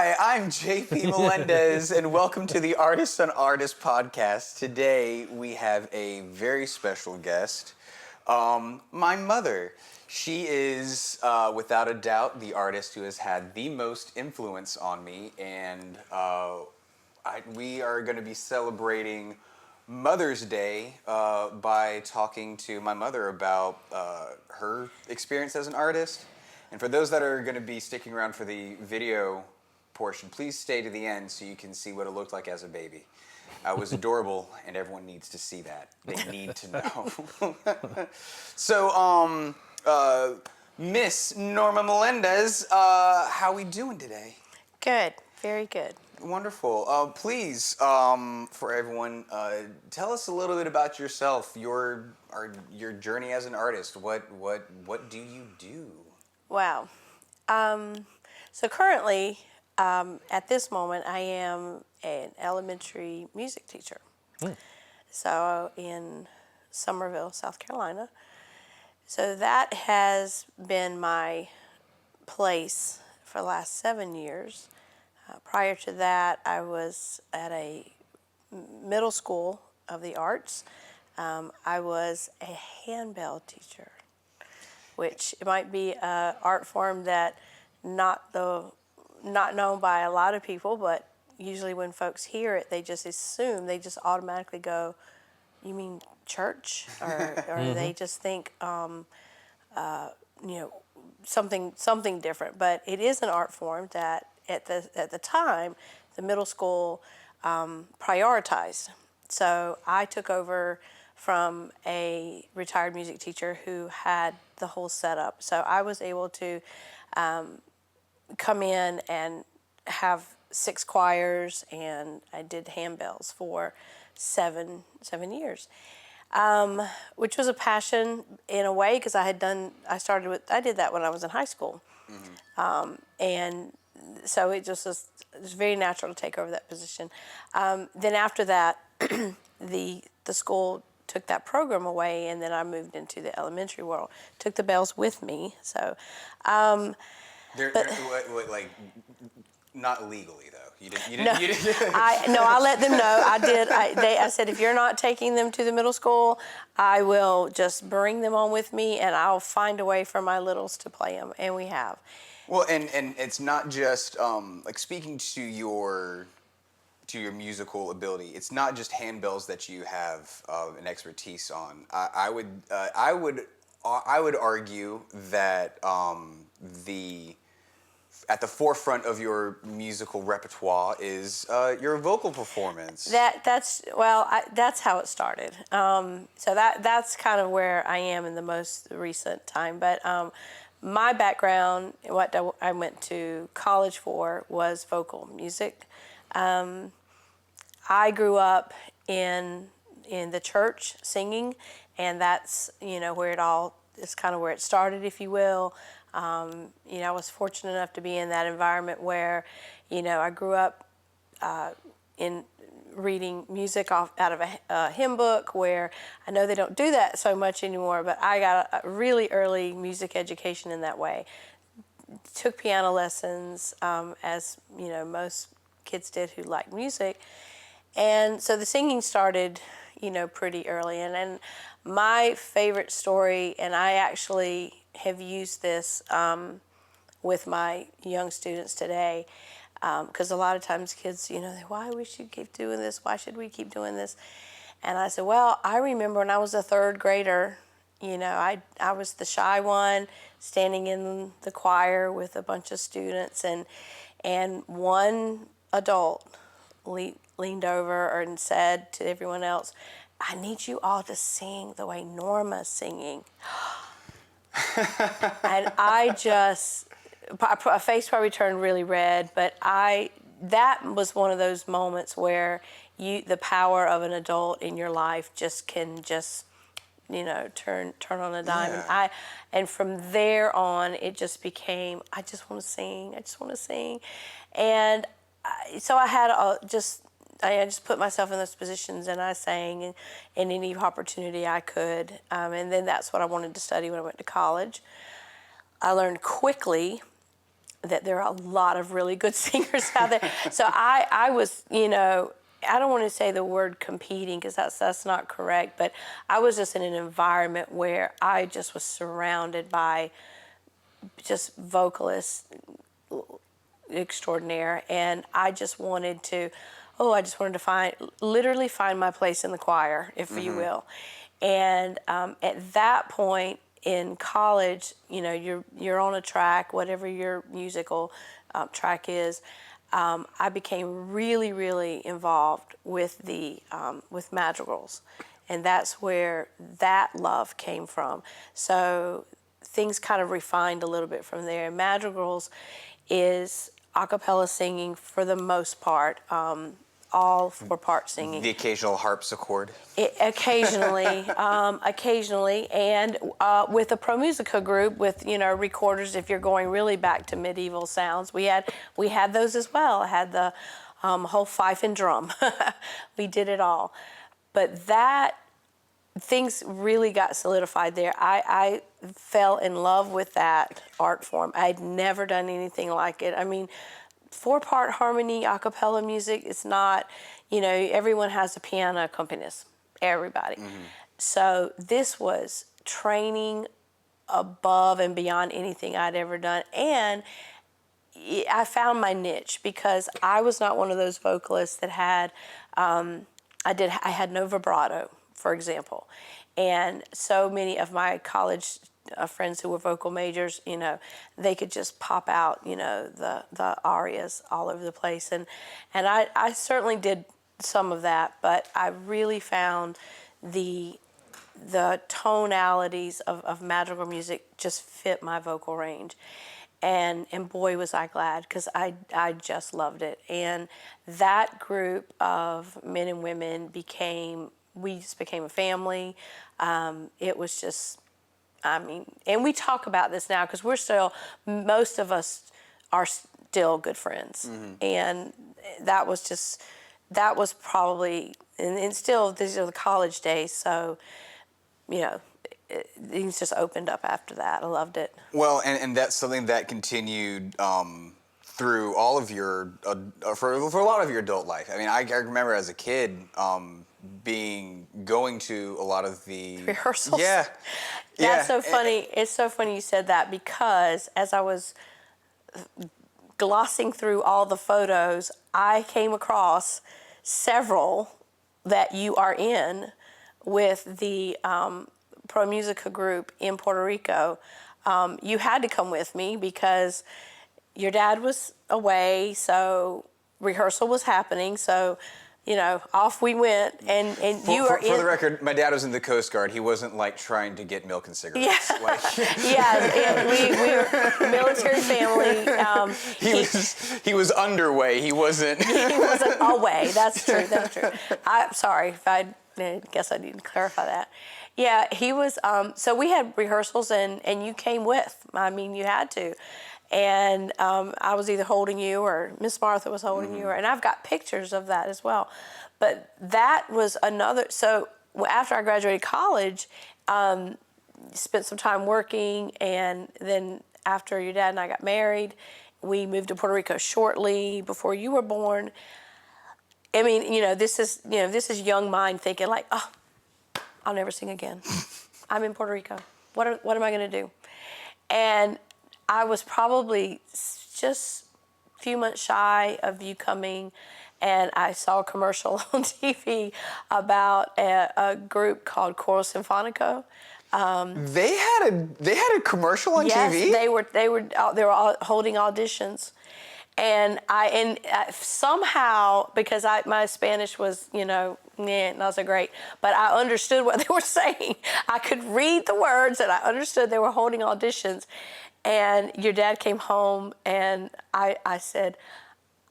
Hi, I'm JP Meléndez, and welcome to the Artist on Artist podcast. Today, we have a very special guest, my mother. She is, without a doubt, the artist who has had the most influence on me, and we are going to be celebrating Mother's Day by talking to my mother about her experience as an artist. And for those that are going to be sticking around for the video portion, please stay to the end so you can see what it looked like as a baby. I was adorable, and everyone needs to see that. They need to know. So, Miss Norma Meléndez, how we doing today? Good, very good. Wonderful. Please, for everyone, tell us a little bit about yourself, your journey as an artist. What do you do? Wow. So currently, at this moment, I am an elementary music teacher. So in Summerville, South Carolina. So that has been my place for the last 7 years. Prior to that, I was at a middle school of the arts. I was a handbell teacher, which might be an art form that not known by a lot of people, but usually when folks hear it, they just assume, they just automatically go, "You mean church?" or they just think, something different. But it is an art form that at the time, the middle school prioritized. So I took over from a retired music teacher who had the whole setup. So I was able to come in and have 6 choirs, and I did handbells for seven years, which was a passion in a way because I did that when I was in high school, and so it was very natural to take over that position. Then after that, the school took that program away, and then I moved into the elementary world. Took the bells with me, so. They're like not legally though. You didn't. I let them know. I did. I said, if you're not taking them to the middle school, I will just bring them on with me, and I'll find a way for my littles to play them, and we have. Well, and it's not just like speaking to your musical ability. It's not just handbells that you have an expertise on. I would argue that at the forefront of your musical repertoire is your vocal performance. That's how it started. So that's kind of where I am in the most recent time. But my background, what I went to college for, was vocal music. I grew up in the church singing, and that's where it all is, kind of where it started, if you will. I was fortunate enough to be in that environment where, I grew up in reading music out of a hymn book, where I know they don't do that so much anymore, but I got a really early music education in that way. Took piano lessons, as most kids did who liked music. And so the singing started, pretty early. And my favorite story, and I actually have used this with my young students today, because a lot of times kids, why we should keep doing this? Why should we keep doing this? And I said, well, I remember when I was a 3rd grader, I was the shy one standing in the choir with a bunch of students, and one adult leaned over and said to everyone else, "I need you all to sing the way Norma's singing." And a face probably turned really red, but that was one of those moments where the power of an adult in your life can turn on a dime. Yeah. And from there on, it just became, I just want to sing. And so I just put myself in those positions, and I sang in any opportunity I could. And then that's what I wanted to study when I went to college. I learned quickly that there are a lot of really good singers out there. So I was, you know, I don't want to say the word competing because that's not correct, but I was just in an environment where I just was surrounded by just vocalists extraordinaire, and I just wanted to, literally find my place in the choir, if you will. And at that point in college, you know, you're on a track, whatever your musical track is. I became really, really involved with with madrigals, and that's where that love came from. So things kind of refined a little bit from there. Madrigals is a cappella singing for the most part, all four-part singing. The occasional harpsichord. Occasionally, and with a Pro Musica group with, you know, recorders. If you're going really back to medieval sounds, we had those as well. I had the whole fife and drum. We did it all, but things really got solidified there. I fell in love with that art form. I'd never done anything like it. I mean, four-part harmony a cappella music is not, you know, everyone has a piano accompanist, everybody. So this was training above and beyond anything I'd ever done. And I found my niche because I was not one of those vocalists that had, I had no vibrato, for example. And so many of my college friends who were vocal majors, you know, they could just pop out, you know, the arias all over the place. And I certainly did some of that, but I really found the tonalities of madrigal music just fit my vocal range. And boy, was I glad, because I just loved it. And that group of men and women we just became a family. It was just, I mean, and we talk about this now because most of us are still good friends. And that was probably, and still, these are the college days, so, you know, things just opened up after that. I loved it. Well, and that's something that continued through all of your, for a lot of your adult life. I mean, I remember as a kid going to a lot of the rehearsals. Yeah. That's so funny. It's so funny you said that, because as I was glossing through all the photos, I came across several that you are in with the Pro Musica group in Puerto Rico. You had to come with me because your dad was away, so rehearsal was happening. So, you know, off we went, and you were for the record, my dad was in the Coast Guard. He wasn't like trying to get milk and cigarettes. Yeah, Like, we were a military family. He was underway. He wasn't. He wasn't away. That's true. That's true. I'm sorry. I guess I need to clarify that. Yeah, he was. So we had rehearsals, and you came with. I mean, you had to. And I was either holding you or Miss Martha was holding you, and I've got pictures of that as well. But that was another. So after I graduated college, spent some time working, and then after your dad and I got married, we moved to Puerto Rico shortly before you were born. I mean, this is young mind thinking like, oh, I'll never sing again. I'm in Puerto Rico. What am I going to do? And I was probably just a few months shy of you coming, and I saw a commercial on TV about a group called Coro Sinfonico. They had a commercial on TV? Yes, they were all holding auditions. And somehow, because my Spanish was, not so great, but I understood what they were saying. I could read the words, and I understood they were holding auditions. And your dad came home, and I said,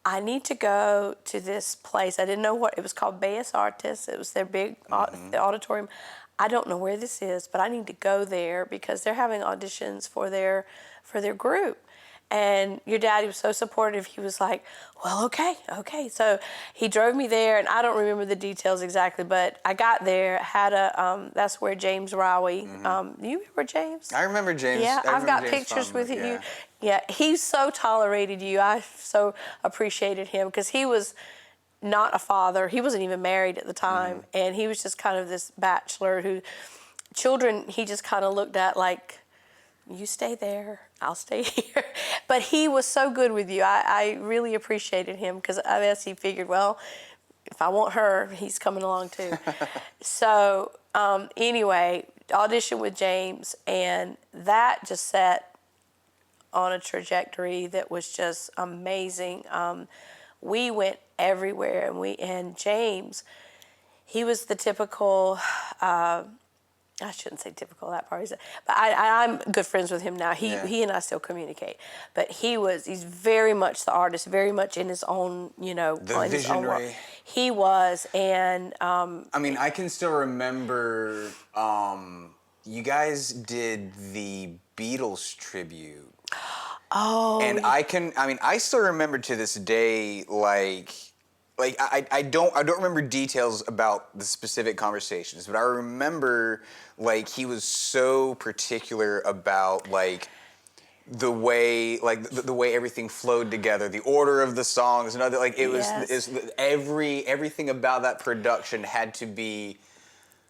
I need to go to this place. I didn't know what it was called. Bellas Artes. It was their big the auditorium. I don't know where this is, but I need to go there because they're having auditions for their group. And your daddy was so supportive. He was like, well, okay. So he drove me there, and I don't remember the details exactly, but I got there, had that's where James Rowie, do you remember James? I remember James. Yeah, I I've got remember James pictures with fondly, you. Yeah, he so tolerated you. I so appreciated him because he was not a father. He wasn't even married at the time, and he was just kind of this bachelor who, children, he just kind of looked at like, you stay there, I'll stay here. But he was so good with you. I really appreciated him because I guess he figured, well, if I want her, he's coming along too. So anyway, auditioned with James, and that just set on a trajectory that was just amazing. We went everywhere, and James, he was the typical. I shouldn't say typical, that part is, but I'm good friends with him now. He and I still communicate, but he's very much the artist, very much in his own, The in his own world. visionary. He was, and I mean, I can still remember you guys did the Beatles tribute. oh, And I still remember to this day, I don't remember details about the specific conversations, but I remember he was so particular about the way the way everything flowed together, the order of the songs, and other everything about that production had to be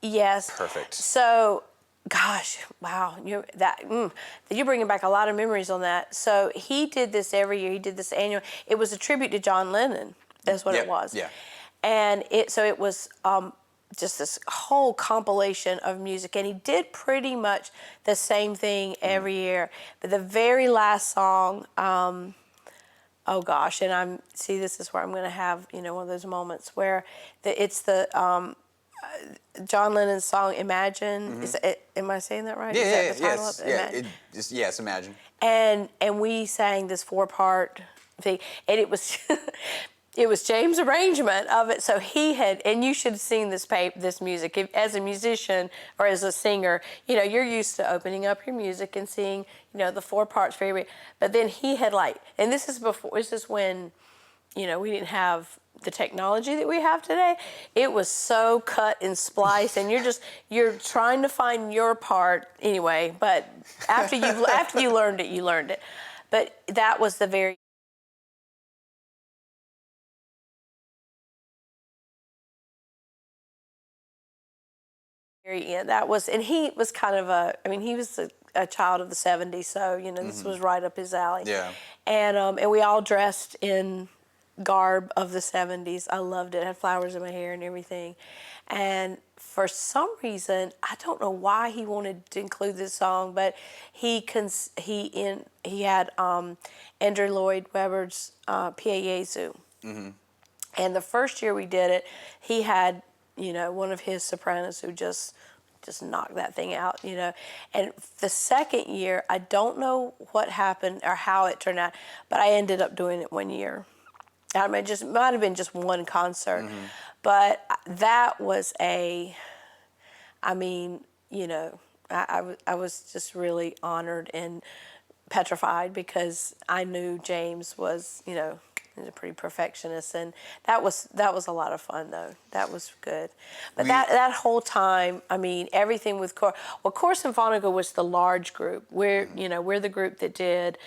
perfect. So, gosh, wow, you're bringing back a lot of memories on that. So he did this every year. He did this annual. It was a tribute to John Lennon. That's what it was. Yeah. And it was just this whole compilation of music, and he did pretty much the same thing every year. But the very last song, oh gosh, and this is where I'm going to have one of those moments where it's the John Lennon's song "Imagine." Am I saying that right? Is that the title of it? Yes, Imagine. And we sang this 4-part thing, and it was it was James' arrangement of it. So he had, and you should have seen this music. As a musician or as a singer, you're used to opening up your music and seeing, the 4 parts very, but then he had and this is when, we didn't have the technology that we have today. It was so cut and spliced, and you're trying to find your part anyway, but after you learned it. But that was the very end. That was, and he was kind of he was a child of the 70s, so, this was right up his alley. Yeah. And we all dressed in garb of the 70s. I loved it. I had flowers in my hair and everything. And for some reason, I don't know why he wanted to include this song, but he had Andrew Lloyd Webber's Pie Jesu. And the first year we did it, he had one of his sopranos who just knocked that thing out, And the second year, I don't know what happened or how it turned out, but I ended up doing it one year. I mean, it might have been just one concert, but that was I was just really honored and petrified because I knew James was, he's a pretty perfectionist, and that was a lot of fun though. That was good. But that whole time, everything with Cor Sinfonica was the large group. We're the group that did,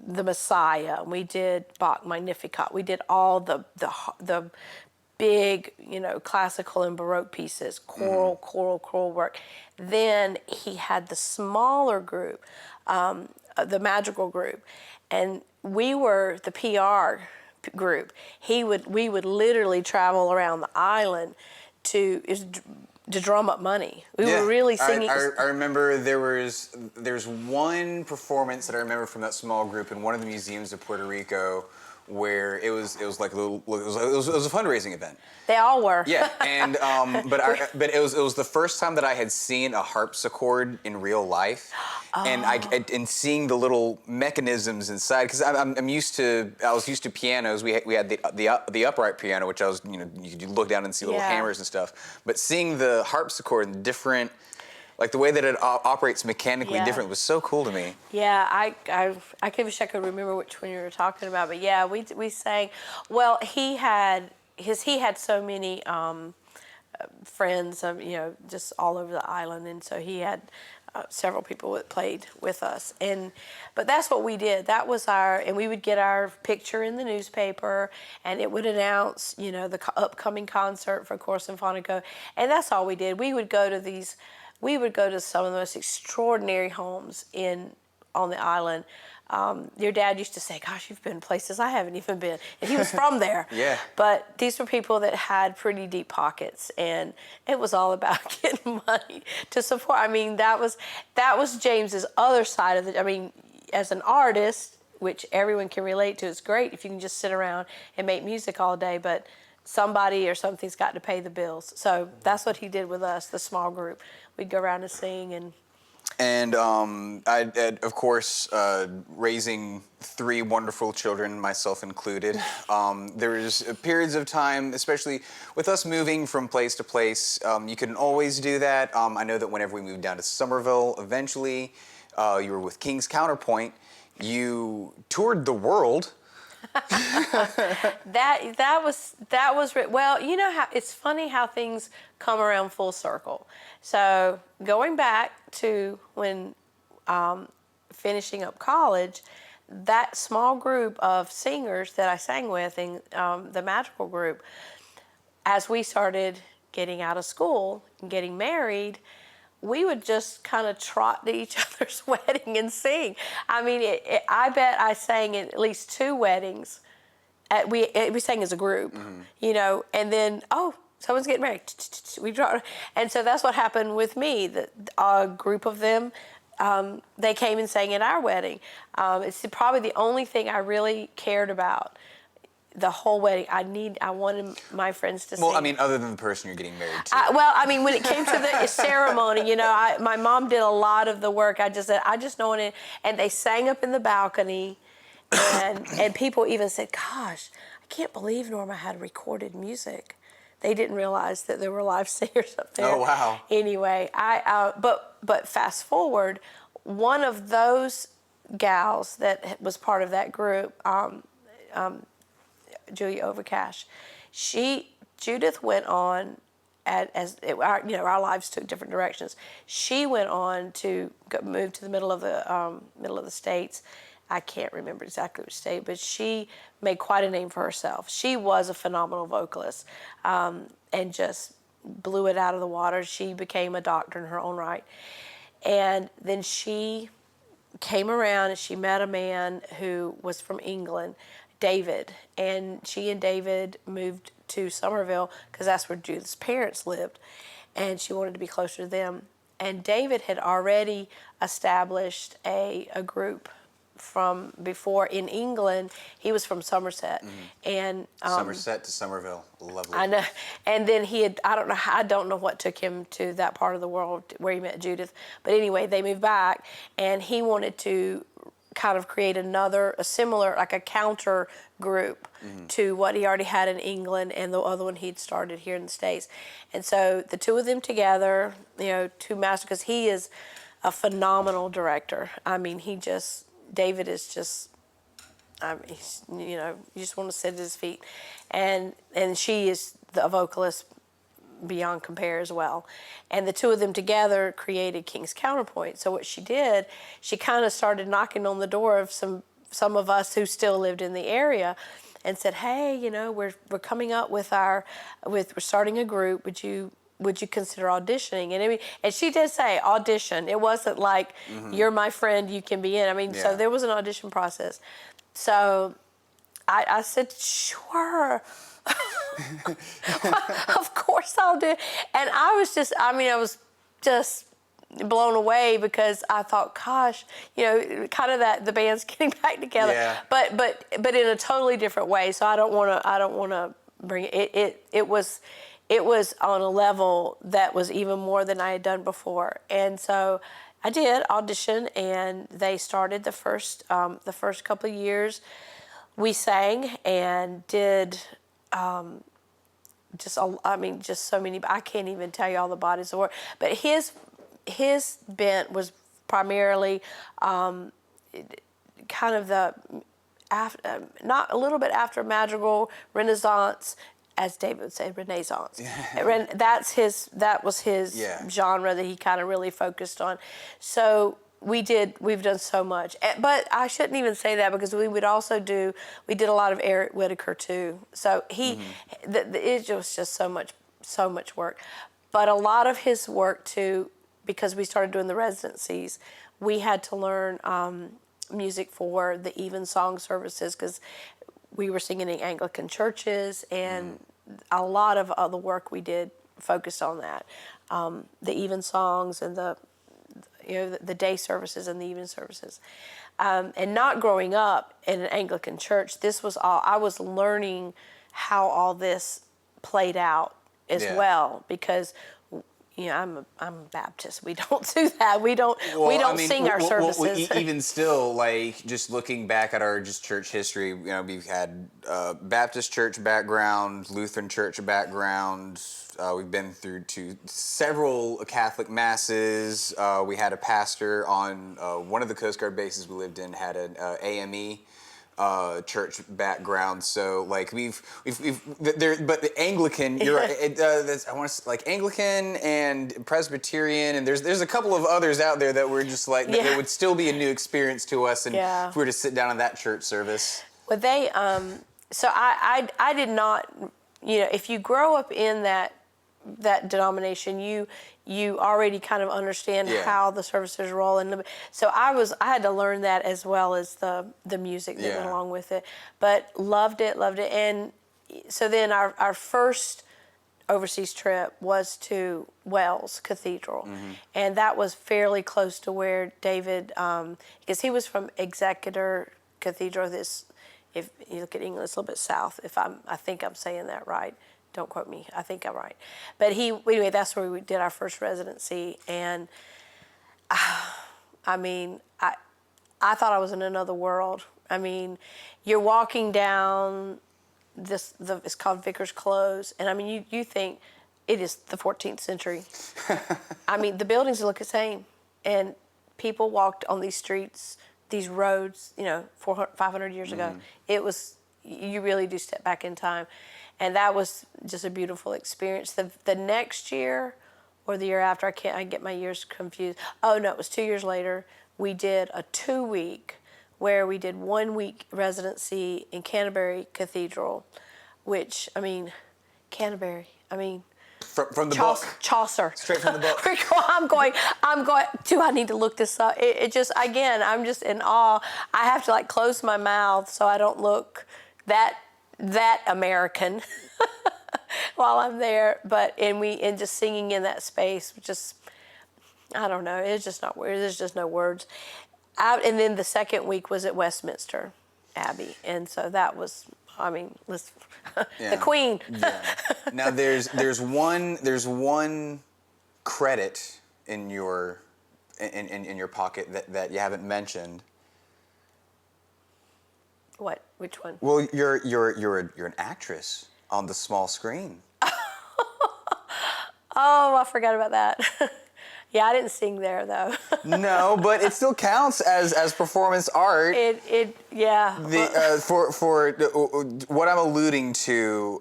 the Messiah. We did Bach Magnificat. We did all the big, classical and Baroque pieces, choral work. Then he had the smaller group, the madrigal group, and we were the PR group. We would literally travel around the island to drum up money. We were really singing. I remember there's one performance that I remember from that small group in one of the museums of Puerto Rico, where it was like a fundraising event. They all were. Yeah, and but it was the first time that I had seen a harpsichord in real life, and seeing the little mechanisms inside, because I was used to pianos. We had the upright piano, which you could look down and see little hammers and stuff. But seeing the harpsichord and different Like the way that it operates mechanically Yeah. different was so cool to me. Yeah, I wish I could remember which one you were talking about, but yeah, we sang. Well, he had so many friends, just all over the island, and so he had several people that played with us, but that's what we did. That was and we would get our picture in the newspaper, and it would announce, the upcoming concert for Coro Sinfonico, and that's all we did. We would go to some of the most extraordinary homes on the island. Your dad used to say, "Gosh, you've been places I haven't even been," and he was from there. Yeah. But these were people that had pretty deep pockets, and it was all about getting money to support. I mean, that was James's other side of it. I mean, as an artist, which everyone can relate to, it's great if you can just sit around and make music all day, but somebody or something's got to pay the bills. So that's what he did with us, the small group. We'd go around and sing And of course, raising 3 wonderful children, myself included, there's periods of time, especially with us moving from place to place, you couldn't always do that. I know that whenever we moved down to Somerville, eventually, you were with King's Counterpoint. You toured the world. that was well, you know how it's funny how things come around full circle. So going back to when finishing up college, that small group of singers that I sang with in the Magical Group, as we started getting out of school and getting married, we would just kind of trot to each other's wedding and sing. I mean, I bet I sang at least 2 weddings. We sang as a group, and then, someone's getting married. We draw, and so that's what happened with me. A group of them, they came and sang at our wedding. It's probably the only thing I really cared about. The whole wedding, I wanted my friends to sing. Well, I mean, other than the person you're getting married to. When it came to the ceremony, my mom did a lot of the work. I just said, I just know it. And they sang up in the balcony, and people even said, "Gosh, I can't believe Norma had recorded music." They didn't realize that there were live singers up there. Oh, wow. Anyway, but fast forward, one of those gals that was part of that group, Julia Overcash, Judith went on, our lives took different directions. She went on to move to the middle of the states. I can't remember exactly which state, but she made quite a name for herself. She was a phenomenal vocalist, and just blew it out of the water. She became a doctor in her own right. And then she came around and she met a man who was from England, David, and she and David moved to Somerville because that's where Judith's parents lived, and she wanted to be closer to them. And David had already established a group from before in England. He was from Somerset, and Somerset to Somerville, lovely. I know. And then I don't know what took him to that part of the world where he met Judith, but anyway, they moved back, and he wanted to kind of create a similar, like a counter group to what he already had in England and the other one he'd started here in the States. And so the 2 of them together, 2 masters, because he is a phenomenal director. I mean, David is just, you just want to sit at his feet. And she is a vocalist beyond compare as well. And the 2 of them together created King's Counterpoint. So what she did, she kind of started knocking on the door of some of us who still lived in the area and said, "Hey, we're coming up we're starting a group. Would you consider auditioning?" And she did say audition. It wasn't like, "You're my friend, you can be in." So there was an audition process. So I said, "Sure." Of course I'll do it. And I was just blown away because I thought, gosh, kind of that the band's getting back together. Yeah. But in a totally different way. So I don't want to bring it. It was on a level that was even more than I had done before. And so I did audition, and they started the first couple of years. We sang and did just so many. I can't even tell you all the bodies of work. But his bent was primarily kind of the not a little bit after madrigal, Renaissance, as David would say, Renaissance. That was his genre that he kind of really focused on. So we've done so much. But I shouldn't even say that, because we did a lot of Eric Whitaker too. So it was just so much work. But a lot of his work too, because we started doing the residencies, we had to learn music for the evensong services, because we were singing in Anglican churches, and a lot of the work we did focused on that. The evensongs and the day services and the evening services. And not growing up in an Anglican church, this was all, I was learning how all this played out as well, because I'm a Baptist. We don't do that. We don't sing our services. Even still, like, just looking back at our just church history, we've had Baptist church background, Lutheran church background. We've been through to several Catholic masses. We had a pastor on one of the Coast Guard bases we lived in had an AME church background. So like we've but the Anglican, you're right. I want to like Anglican and Presbyterian, and there's a couple of others out there that we're just like that would still be a new experience to us, and if we were to sit down in that church service. Well, they so I did not, if you grow up in that denomination, you already kind of understand how the services roll, and so I had to learn that as well as the music that went along with it. But loved it, and so then our first overseas trip was to Wells Cathedral, and that was fairly close to where David, because he was from Exeter Cathedral. If you look at England, it's a little bit south. I think I'm saying that right. Don't quote me. I think I'm right. But anyway, that's where we did our first residency. And I mean, I thought I was in another world. I mean, you're walking down it's called Vicar's Close. And I mean, you think it is the 14th century. I mean, the buildings look the same. And people walked on these streets, these roads, 400, 500 years ago. It was, you really do step back in time. And that was just a beautiful experience. The next year or the year after, I get my years confused. Oh, no, it was 2 years later. We did a 2-week where we did 1 week residency in Canterbury Cathedral, which, I mean, Canterbury, I mean. From the book? Chaucer. Straight from the book. I'm going, do I need to look this up? It just, again, I'm just in awe. I have to like close my mouth so I don't look that American while I'm there, and just singing in that space, just, I don't know, it's just not weird. There's just no words. And then the second week was at Westminster Abbey, and so that was, I mean, the Queen. Now there's one credit in your pocket that you haven't mentioned. What? Which one? Well, you're an actress on the small screen. Oh, I forgot about that. Yeah, I didn't sing there though. No, but it still counts as performance art. For what I'm alluding to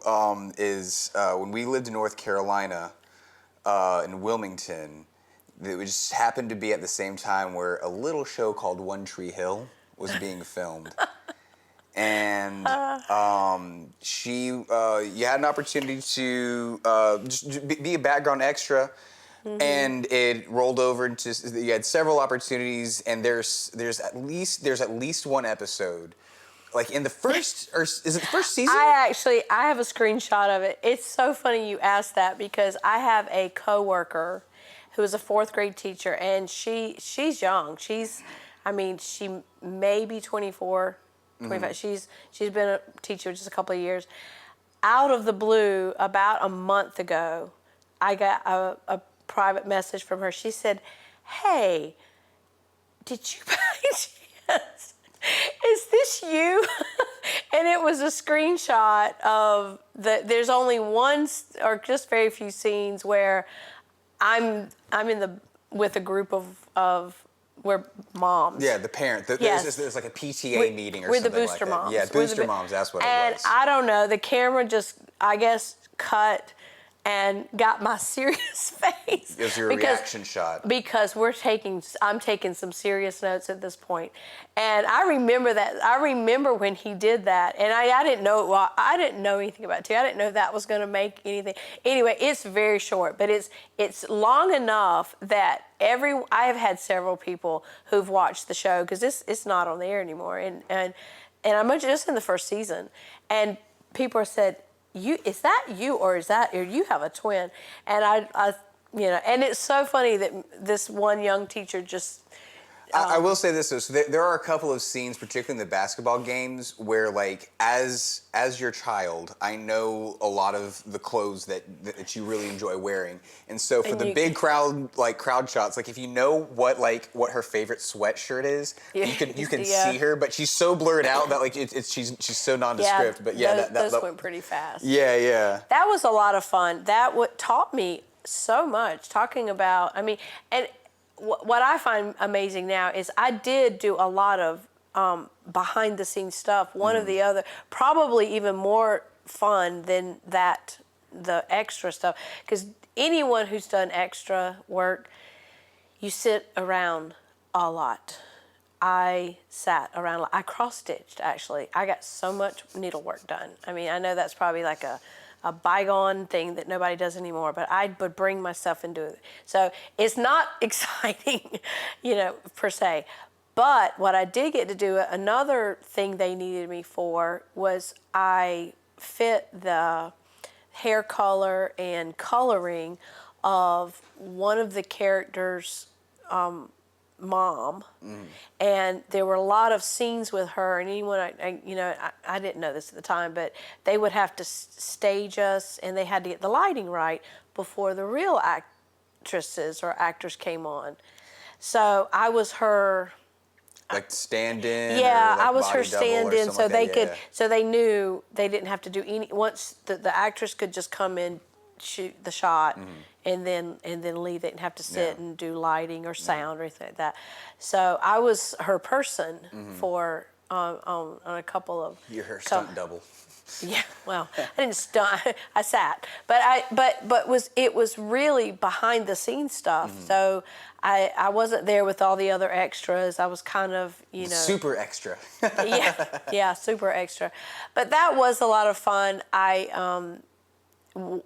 is when we lived in North Carolina, in Wilmington, it just happened to be at the same time where a little show called One Tree Hill was being filmed. And you had an opportunity to just be a background extra, and it rolled over into, you had several opportunities, and there's at least one episode, like in the first, or is it the first season? I have a screenshot of it. It's so funny you asked that, because I have a coworker who is a 4th grade teacher, and she's young. She may be 24. 25. She's been a teacher just a couple of years. Out of the blue, about a month ago, I got a private message from her. She said, "Hey, did you by chance, is this you?" And it was a screenshot of there's only one or just very few scenes where I'm in with a group of we're moms. Yeah, the parent. Yes. There's like a PTA meeting or We're the something booster like that. moms. Yeah, We're the booster moms. That's what it And was. I don't know. The camera just, I guess, cut and got my serious face. It was your reaction shot. Because I'm taking some serious notes at this point. And I remember that. I remember when he did that. And I didn't know, well, I didn't know anything about it too. I didn't know that was going to make anything. Anyway, it's very short, but it's long enough that I have had several people who've watched the show because it's not on the air anymore. And I'm just in the first season. And people have said, is that you or you have a twin? And I and it's so funny that this one young teacher just. I will say this though. So there are a couple of scenes, particularly in the basketball games, where like as your child, I know a lot of the clothes that you really enjoy wearing, and so for the big crowd shots, like if you know what her favorite sweatshirt is, you can see her, but she's so blurred out that like she's so nondescript. Yeah, but yeah, those went pretty fast. Yeah, yeah. That was a lot of fun. That taught me so much. Talking about, I mean, and. What I find amazing now is I did do a lot of behind the scenes stuff. One of the other, probably even more fun than the extra stuff. Because anyone who's done extra work, you sit around a lot. I sat around. I cross-stitched, actually. I got so much needlework done. I mean, I know that's probably like a bygone thing that nobody does anymore, but I would bring myself and do it. So it's not exciting, per se. But what I did get to do, another thing they needed me for was I fit the hair color and coloring of one of the characters' mom, and there were a lot of scenes with her, and anyone I didn't know this at the time, but they would have to stage us, and they had to get the lighting right before the real actresses or actors came on. So I was her stand-in. Yeah, or like I was her body double or stand-in, something so like that. so they knew they didn't have to do any. Once the actress could just come in, shoot the shot, and then leave. They didn't have to sit and do lighting or sound or anything like that. So I was her person for on a couple of. You're her stunt double. Yeah, well, I didn't stunt. I sat, but it was really behind the scenes stuff. So I wasn't there with all the other extras. I was kind of super extra. yeah, super extra. But that was a lot of fun.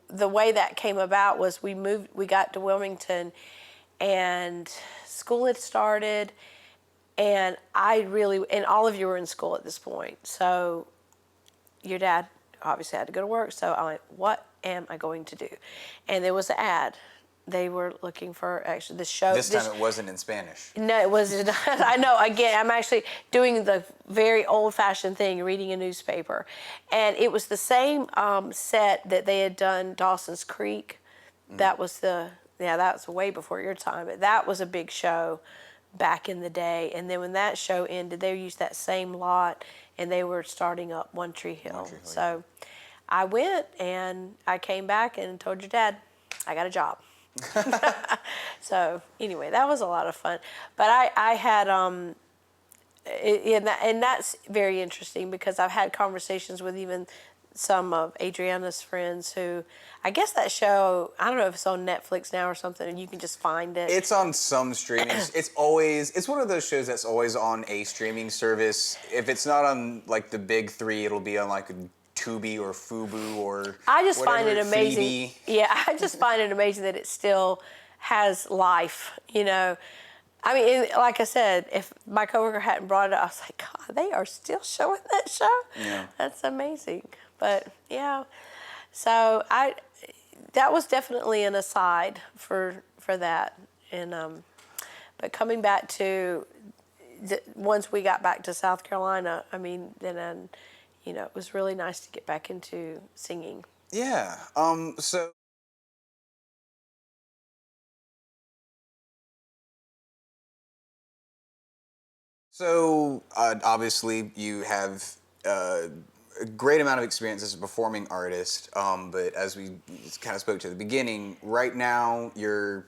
The way that came about was we got to Wilmington, and school had started, and and all of you were in school at this point. So your dad obviously had to go to work. So I went, what am I going to do? And there was an ad. They were looking for actually the show. This time it wasn't in Spanish. No, it wasn't. I know. Again, I'm actually doing the very old-fashioned thing, reading a newspaper, and it was the same set that they had done Dawson's Creek. That was that was way before your time, but that was a big show back in the day. And then when that show ended, they used that same lot, and they were starting up One Tree Hill. So I went, and I came back and told your dad, I got a job. So anyway, that was a lot of fun. But I had and that's very interesting because I've had conversations with even some of Adriana's friends who, I guess that show, I don't know if it's on Netflix now or something, and you can just find it. It's on some streaming. It's one of those shows that's always on a streaming service. If it's not on like the big three, it'll be on like a Tubi or Fubu or I just whatever, find it amazing. Freebie. Yeah, I just find it amazing that it still has life, I mean, like I said, if my coworker hadn't brought it up, I was like, God, they are still showing that show? Yeah. That's amazing. But, yeah. So that was definitely an aside for that. And but coming back to once we got back to South Carolina, I mean, then it was really nice to get back into singing. Yeah. So obviously you have a great amount of experience as a performing artist, but as we kind of spoke to at the beginning, right now your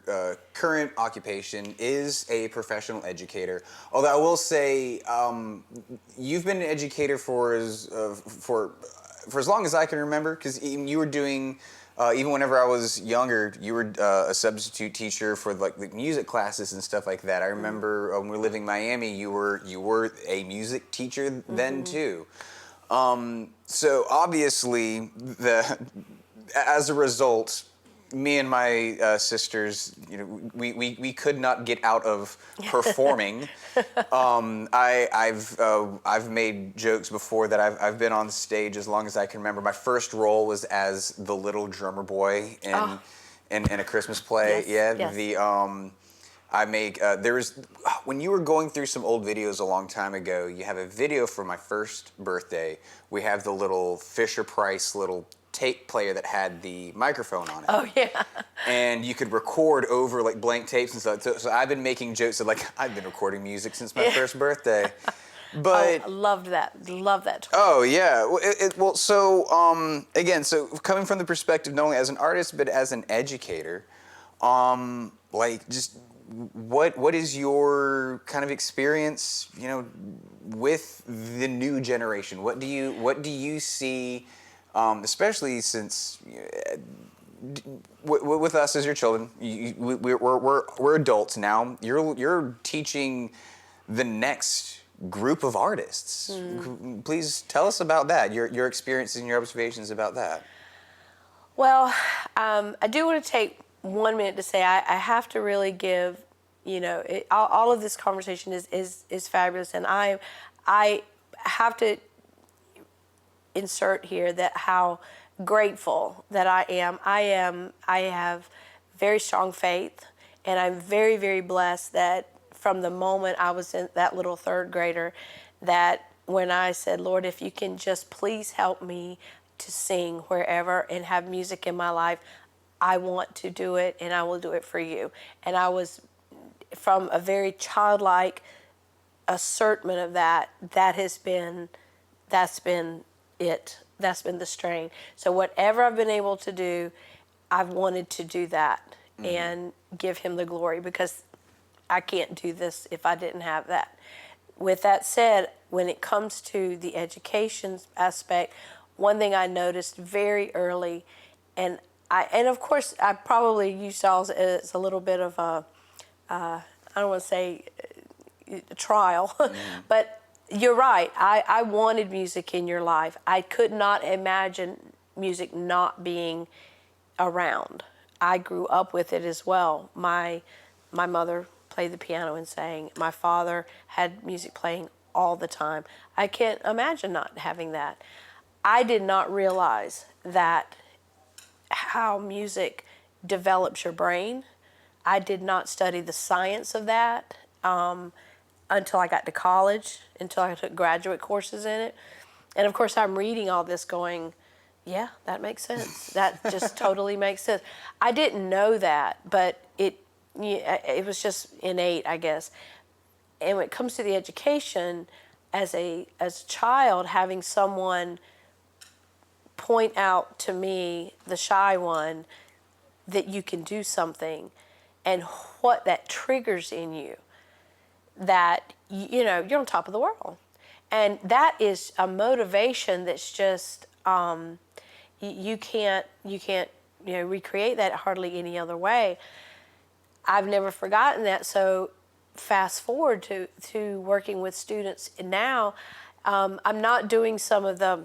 current occupation is a professional educator. Although I will say, you've been an educator for as long as I can remember, because you were doing. Even whenever I was younger, you were a substitute teacher for like the music classes and stuff like that. I remember when we were living in Miami, you were a music teacher then too. So obviously, as a result, me and my sisters, we could not get out of performing. I've made jokes before that I've been on stage as long as I can remember. My first role was as the little drummer boy in a Christmas play. Yes, Yeah, yes. I make there was when you were going through some old videos a long time ago. You have a video for my first birthday. We have the little Fisher Price little tape player that had the microphone on it. Oh yeah. And you could record over like blank tapes and stuff. So I've been making jokes of like I've been recording music since my first birthday. But I loved that. Love that. oh yeah. So again, so coming from the perspective not only as an artist but as an educator, like just what is your kind of experience, with the new generation? What do you see, especially since with us as your children, we're adults now. You're teaching the next group of artists. Please tell us about that. Your experiences and your observations about that. Well, I do want to take 1 minute to say I have to really give, all of this conversation is fabulous, and I have to insert here that how grateful that I am. I have very strong faith, and I'm very, very blessed that from the moment I was in that little third grader, that when I said, Lord, if you can just please help me to sing wherever and have music in my life, I want to do it, and I will do it for you. And I was, from a very childlike assertment of that's been it. That's been the strain. So whatever I've been able to do, I've wanted to do that and give him the glory, because I can't do this if I didn't have that. With that said, when it comes to the education aspect, one thing I noticed very early, and of course I probably used as a little bit of a, I don't want to say a trial, but you're right. I wanted music in your life. I could not imagine music not being around. I grew up with it as well. My mother played the piano and sang. My father had music playing all the time. I can't imagine not having that. I did not realize that how music develops your brain. I did not study the science of that until I got to college, until I took graduate courses in it. And of course, I'm reading all this going, yeah, that makes sense. That just totally makes sense. I didn't know that, but it was just innate, I guess. And when it comes to the education, as a child, having someone point out to me, the shy one, that you can do something, and what that triggers in you, that you're on top of the world, and that is a motivation that's just you can't recreate that hardly any other way. I've never forgotten that. So fast forward to working with students now, I'm not doing some of the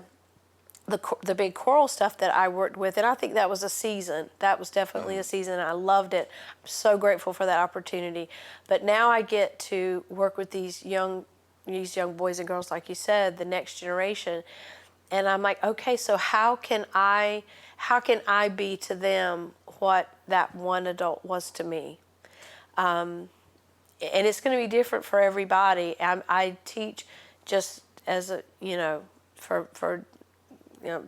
big choral stuff that I worked with, and I think that was a season. That was definitely a season. I loved it. I'm so grateful for that opportunity. But now I get to work with these young boys and girls, like you said, the next generation, and I'm like, okay, so how can I be to them what that one adult was to me? And it's going to be different for everybody. I teach, just as a for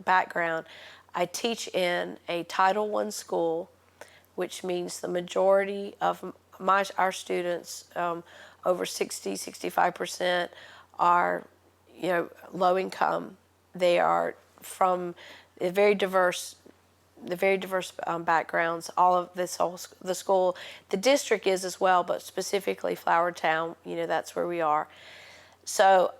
background, I teach in a Title I school, which means the majority of our students, over 65%, are low income. They are from a very diverse backgrounds. All of the school, the district is as well, but specifically Flowertown, that's where we are. So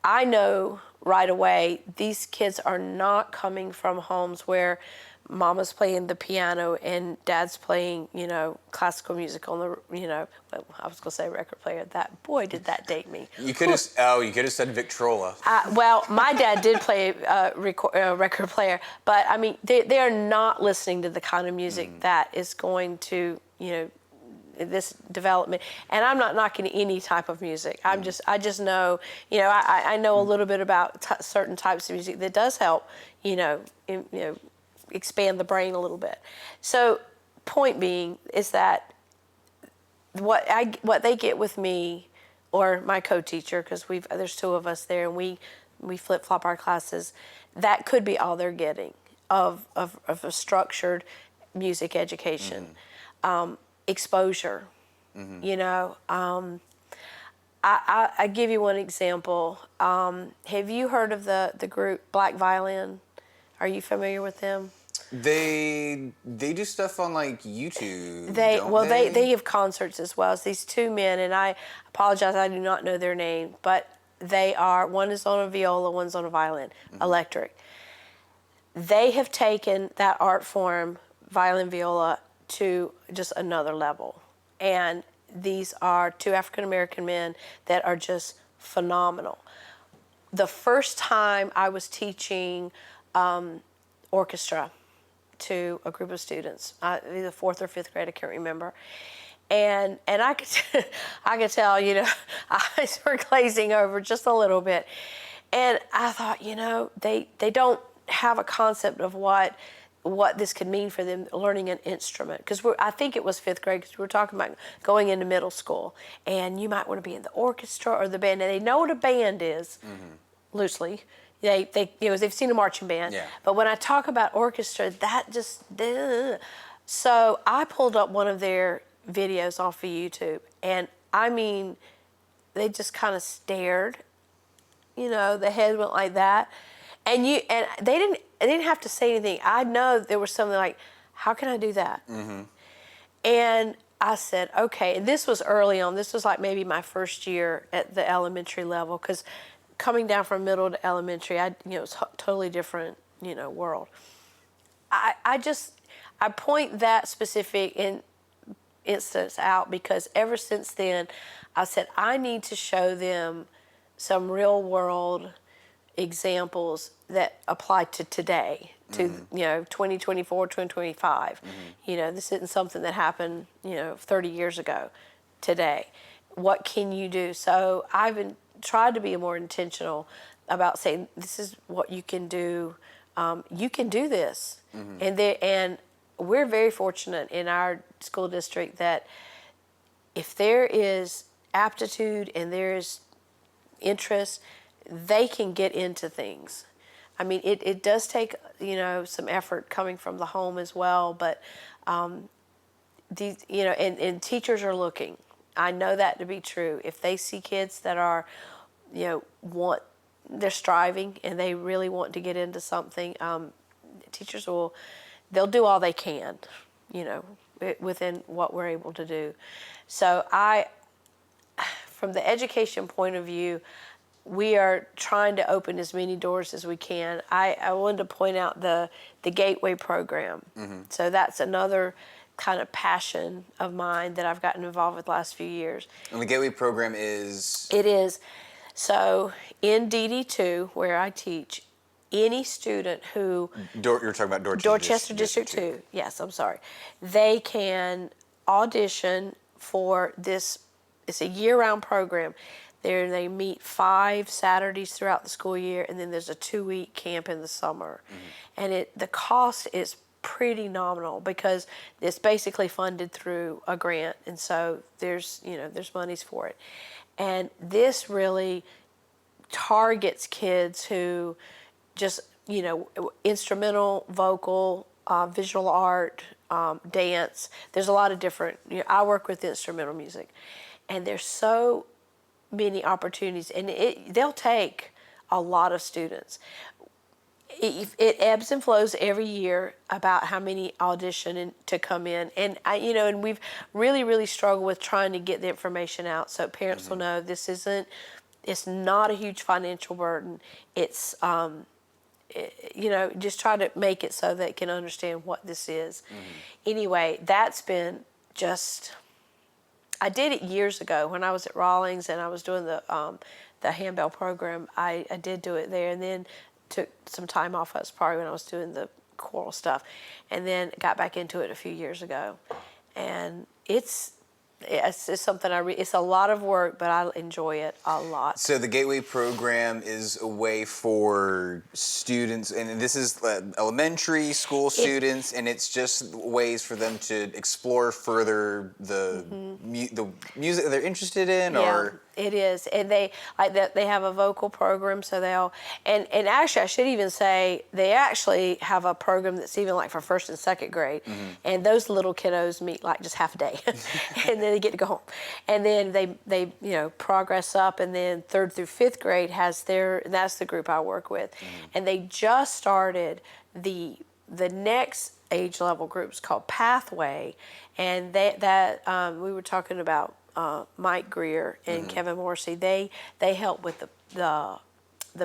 I know right away these kids are not coming from homes where mama's playing the piano and dad's playing, classical music on the, I was gonna say record player. That boy, did that date me. You could have said Victrola. Well, my dad did play a record player, but I mean, they are not listening to the kind of music that is going to, this development. And I'm not knocking any type of music. I just know, I know a little bit about certain types of music that does help, expand the brain a little bit. So, point being is that what they get with me or my co-teacher, because there's two of us there, and we flip-flop our classes, that could be all they're getting of a structured music education. Exposure. I give you one example. Have you heard of the group Black Violin? Are you familiar with them? They do stuff on like YouTube. They have concerts as well as these two men, and I apologize, I do not know their name, but one is on a viola, one's on a violin, electric. They have taken that art form, violin, viola, to just another level. And these are two African American men that are just phenomenal. The first time I was teaching orchestra to a group of students, either fourth or fifth grade, I can't remember. And I could tell, eyes were glazing over just a little bit. And I thought, they don't have a concept of what this could mean for them learning an instrument. Because I think it was fifth grade, because we were talking about going into middle school. And you might want to be in the orchestra or the band. And they know what a band is, loosely. They've seen a marching band. Yeah. But when I talk about orchestra, that just... So I pulled up one of their videos off of YouTube. And I mean, they just kind of stared. The head went like that. And they didn't have to say anything. I know there was something like, how can I do that? And I said, okay. And this was early on. This was like maybe my first year at the elementary level, because coming down from middle to elementary, it's a totally different, world. I point that specific instance out because ever since then, I said, I need to show them some real world examples that apply to today, to 2024, 2025. This isn't something that happened 30 years ago. Today, what can you do? So I've tried to be more intentional about saying, this is what you can do. You can do this. And we're very fortunate in our school district that if there is aptitude and there is interest, they can get into things. I mean, it does take, some effort coming from the home as well, but, and teachers are looking. I know that to be true. If they see kids that are, they're striving and they really want to get into something, teachers they'll do all they can, within what we're able to do. So from the education point of view, we are trying to open as many doors as we can. I wanted to point out the Gateway program. So that's another kind of passion of mine that I've gotten involved with the last few years. And the Gateway program is? It is. So in DD2, where I teach, any student who... You're talking about Dorchester District 2. Yes, I'm sorry. They can audition for this. It's a year-round program. They meet 5 Saturdays throughout the school year, and then there's a 2-week camp in the summer. And the cost is pretty nominal because it's basically funded through a grant, and so there's monies for it. And this really targets kids who just, instrumental, vocal, visual art, dance. There's a lot of different, I work with instrumental music, and there's so many opportunities, and they'll take a lot of students. it ebbs and flows every year about how many audition to come in, and and we've really struggled with trying to get the information out so parents will know it's not a huge financial burden. It's just try to make it so they can understand what this is. Anyway, that's been just. I did it years ago when I was at Rawlings and I was doing the handbell program. I did do it there, and then took some time off. That's probably when I was doing the choral stuff, and then got back into it a few years ago. And it's something it's a lot of work, but I enjoy it a lot. So the Gateway program is a way for students, and this is elementary school students, and it's just ways for them to explore further the music that they're interested in, or it is, and they have a vocal program, so they'll and actually I should even say they actually have a program that's even like for first and second grade, and those little kiddos meet like just half a day, and then they get to go home, and then they progress up, and then third through fifth grade that's the group I work with, and they just started the next age level groups called Pathway, and we were talking about Mike Greer and Kevin Morrissey. They help with the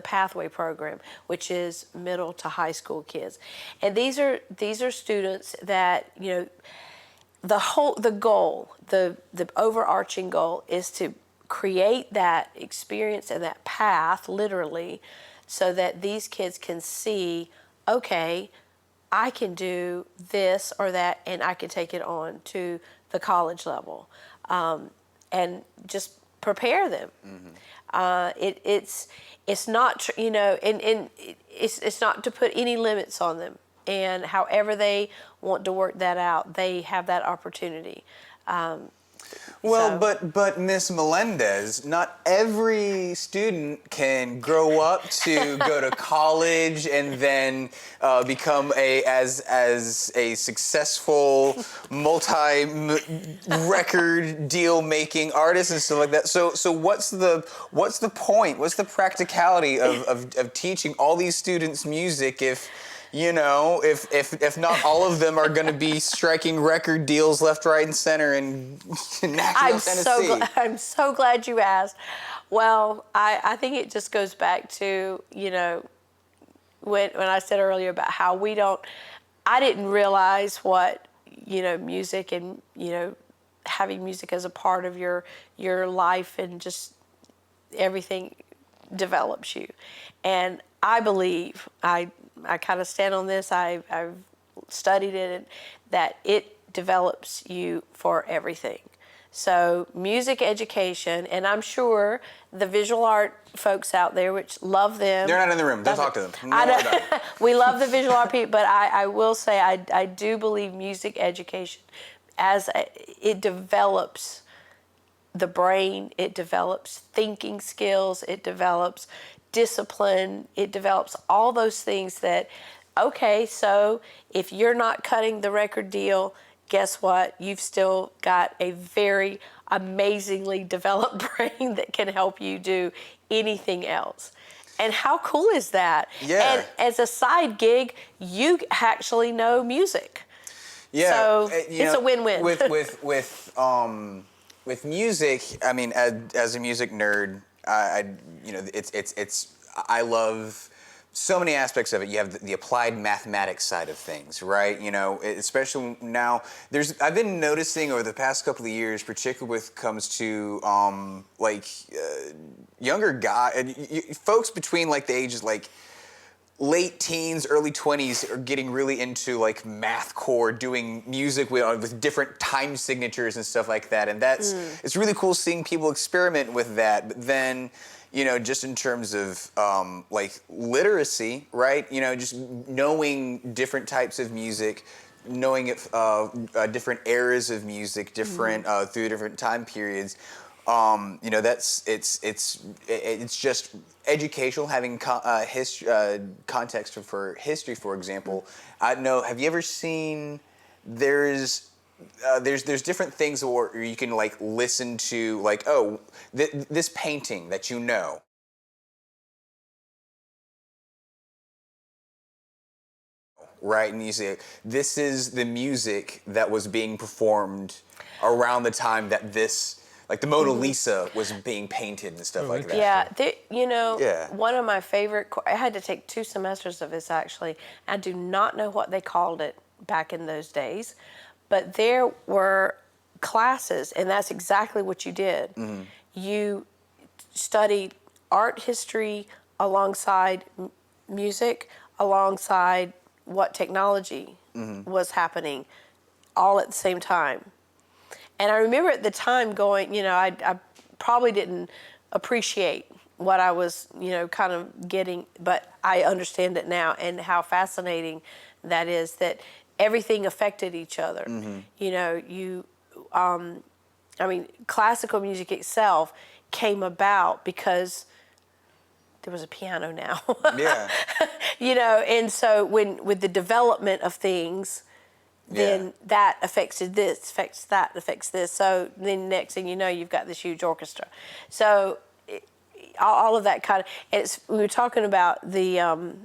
Pathway program, which is middle to high school kids, and these are students that the goal, the overarching goal is to create that experience and that path literally, so that these kids can see, okay, I can do this or that, and I can take it on to the college level, and just prepare them. It's not and it's not to put any limits on them, and however they want to work that out, they have that opportunity. But Miss Meléndez, not every student can grow up to go to college and then become as a successful multi-record deal making artist and stuff like that. So what's the point? What's the practicality of teaching all these students music if not all of them are going to be striking record deals left, right, and center in Nashville, Tennessee? I'm so glad you asked. Well, I think it just goes back to, when I said earlier about how I didn't realize what, music and, having music as a part of your life and just everything develops you. And I believe, I kind of stand on this, I've studied it, and that it develops you for everything. So music education, and I'm sure the visual art folks out there, which love them. They're not in the room. Don't talk to them. We love the visual art people, but I will say I do believe music education, it develops the brain, it develops thinking skills, it develops discipline, it develops all those things that, okay, so if you're not cutting the record deal, guess what? You've still got a very amazingly developed brain that can help you do anything else. And how cool is that? Yeah. And as a side gig, you actually know music. Yeah. So it's a win-win. With music, I mean, as a music nerd, I love so many aspects of it. You have the applied mathematics side of things, right? Especially now, I've been noticing over the past couple of years, particularly when it comes to younger folks between like the ages like late teens, early 20s are getting really into like mathcore, doing music with different time signatures and stuff like that. And it's really cool seeing people experiment with that. But then, just in terms of like literacy, right? Just knowing different types of music, knowing different eras of music, different through different time periods. It's just educational, having context for history, for example. I know. Have you ever seen? There's different things where you can like listen to like, oh, this painting that right? And you say, this is the music that was being performed around the time that this, like the Mona Lisa was being painted and stuff like that. Yeah, one of my favorite, I had to take 2 semesters of this actually. I do not know what they called it back in those days, but there were classes, and that's exactly what you did. You studied art history alongside music, alongside what technology was happening, all at the same time. And I remember at the time going, I probably didn't appreciate what I was, kind of getting, but I understand it now, and how fascinating that is, that everything affected each other. Classical music itself came about because there was a piano now. Yeah. And so with the development of things, then that affects this, affects that, affects this. So then next thing you know, you've got this huge orchestra. So all of that kind of, we were talking about the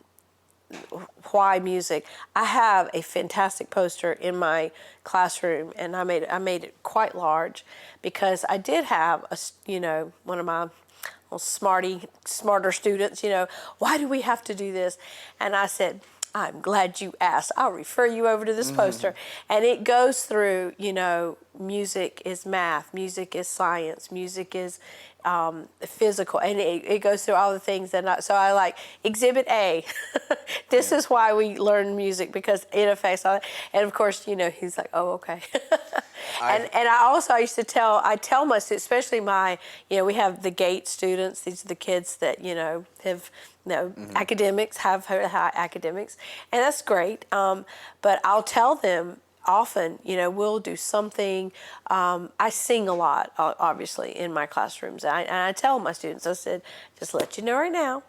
why music. I have a fantastic poster in my classroom, and I made it quite large because I did have one of my smarter students, why do we have to do this? And I said, I'm glad you asked. I'll refer you over to this poster. And it goes through, music is math, music is science, music is physical, and it goes through all the things so I like Exhibit A. This is why we learn music, because it affects all that. And of course, he's like, oh, okay. And I used to tell my students, especially we have the GATE students. These are the kids that, have, academics, have high academics, and that's great. But I'll tell them often, we'll do something. I sing a lot, obviously, in my classrooms. And I tell my students, I said, just let you know right now,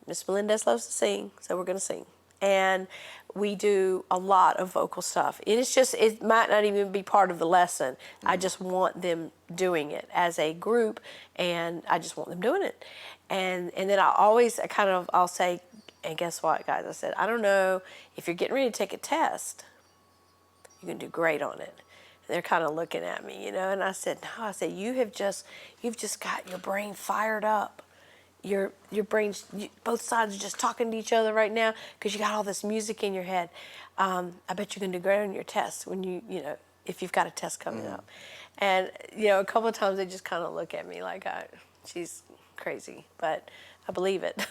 Miss Meléndez loves to sing, so we're going to sing. And we do a lot of vocal stuff. It might not even be part of the lesson. I just want them doing it as a group, and I just want them doing it. And then I'll say, and guess what, guys? I said, I don't know if you're getting ready to take a test, you're going to do great on it. And they're kind of looking at me, and I said, no, you've just got your brain fired up. Your brain's, both sides are just talking to each other right now because you got all this music in your head. I bet you're going to do great on your test when if you've got a test coming up. And, a couple of times they just kind of look at me like, she's crazy, but I believe it.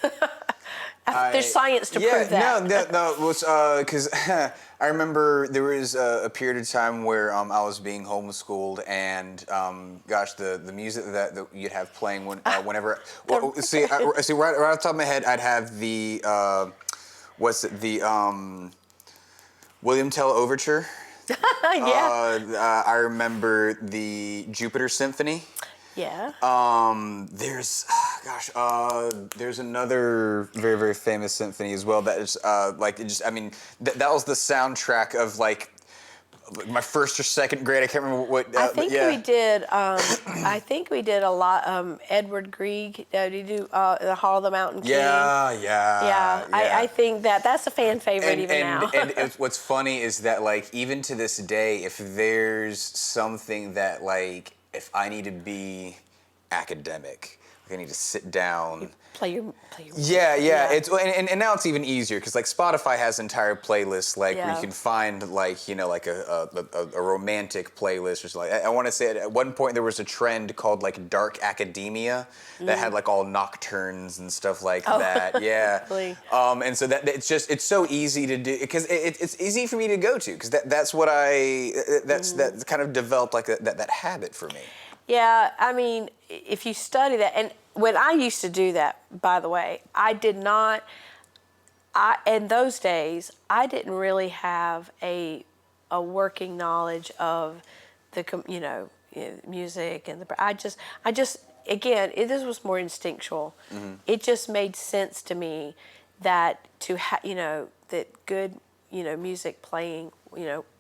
There's science to prove that. No, it was because I remember there was a period of time where I was being homeschooled, and the music that you'd have playing whenever. Well, see, right off the top of my head, I'd have the William Tell Overture. Yeah. I remember the Jupiter Symphony. Yeah. There's another very, very famous symphony as well that is that was the soundtrack of my first or second grade. I can't remember what. I think we did. I think we did a lot. Edward Grieg. Did you do the Hall of the Mountain King? Yeah. I think that's a fan favorite now. And what's funny is that even to this day, if there's something that if I need to be academic, I need to sit down. Play your Yeah. It's and now it's even easier because Spotify has entire playlists where you can find a romantic playlist or something. I want to say at one point there was a trend called dark academia that had all nocturnes and stuff like that. Yeah. Really? And so that it's so easy to do because it's easy for me to go to because that's what that's kind of developed that habit for me. Yeah, I mean, if you study that, and when I used to do that, by the way, in those days, I didn't really have a working knowledge of the, music and I just, again, this was more instinctual. Mm-hmm. It just made sense to me that that good, music playing,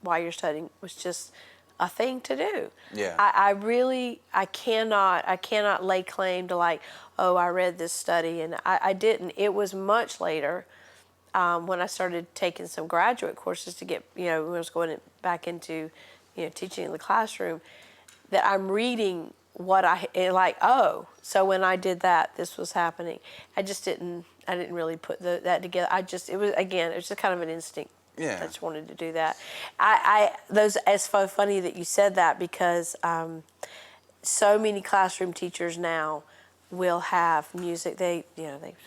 while you're studying was just a thing to do. Yeah. I cannot lay claim to I read this study, and I didn't. It was much later. when I started taking some graduate courses to get, when I was going back into, teaching in the classroom, that I'm reading what oh, so when I did that, this was happening. I didn't really put that together. It was just kind of an instinct. Yeah. I just wanted to do that. It's so funny that you said that, because so many classroom teachers now will have music. They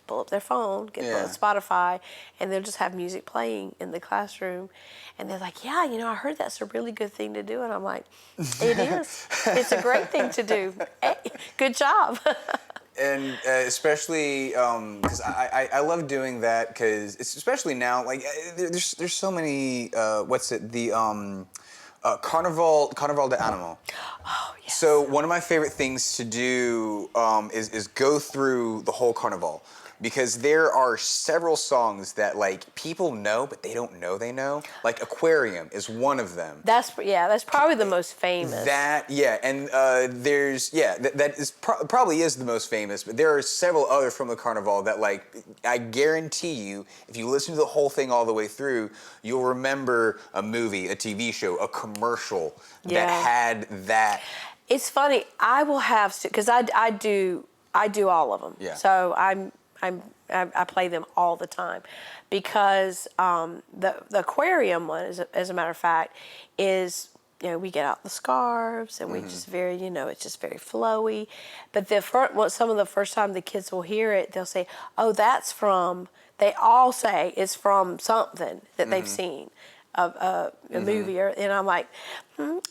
pull up their phone, get Spotify, and they'll just have music playing in the classroom. And they're like, yeah, I heard that's a really good thing to do. And I'm like, it is. It's a great thing to do. Hey, good job. And especially because I love doing that, because it's especially now, like there's so many Carnaval de Animal. Oh, yes. So one of my favorite things to do is go through the whole Carnival, because there are several songs that like people know but they don't know they know. Like Aquarium is one of them. That's probably the most famous. That is probably is the most famous, but there are several other from the Carnival that, like, I guarantee you, if you listen to the whole thing all the way through, you'll remember a movie, a TV show, a commercial that had that. It's funny. I will have to, because I do all of them. Yeah. So I play them all the time, because the Aquarium one, as a matter of fact, is, we get out the scarves and we just it's just very flowy. But some of the first time the kids will hear it, they'll say, oh, that's from. They all say it's from something that they've seen. A movie, and I'm like,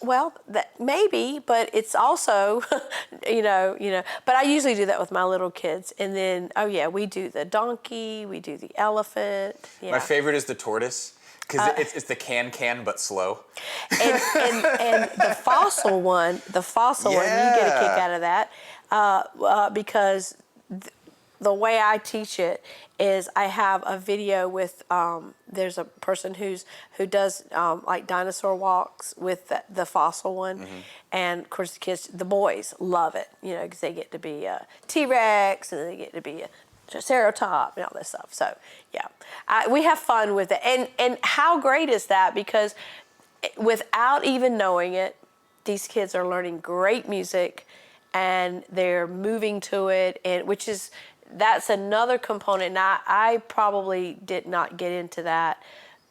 well, that maybe, but it's also, But I usually do that with my little kids, and then we do the donkey, we do the elephant. Yeah. My favorite is the tortoise, because it's the can but slow. And the fossil one, you get a kick out of that, because the way I teach it is I have a video with there's a person who does like dinosaur walks with the fossil one, and of course the boys love it, because they get to be a T-Rex and they get to be a Triceratops and all this stuff. So we have fun with it, and how great is that? Because without even knowing it, these kids are learning great music, and they're moving to it, and that's another component. Now, I probably did not get into that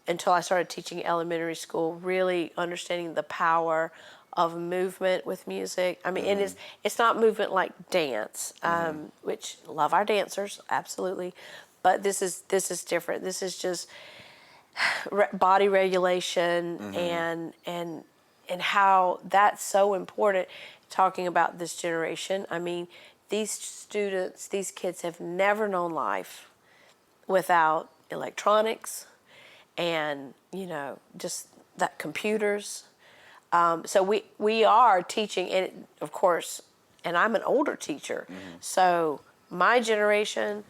until I started teaching elementary school, really understanding the power of movement with music. I mean, and it's not movement like dance, which love our dancers, absolutely, but this is different. This is just body regulation and how that's so important. Talking about this generation, I mean, these kids have never known life without electronics and, just that computers. So we are teaching, and of course, and I'm an older teacher, so my generation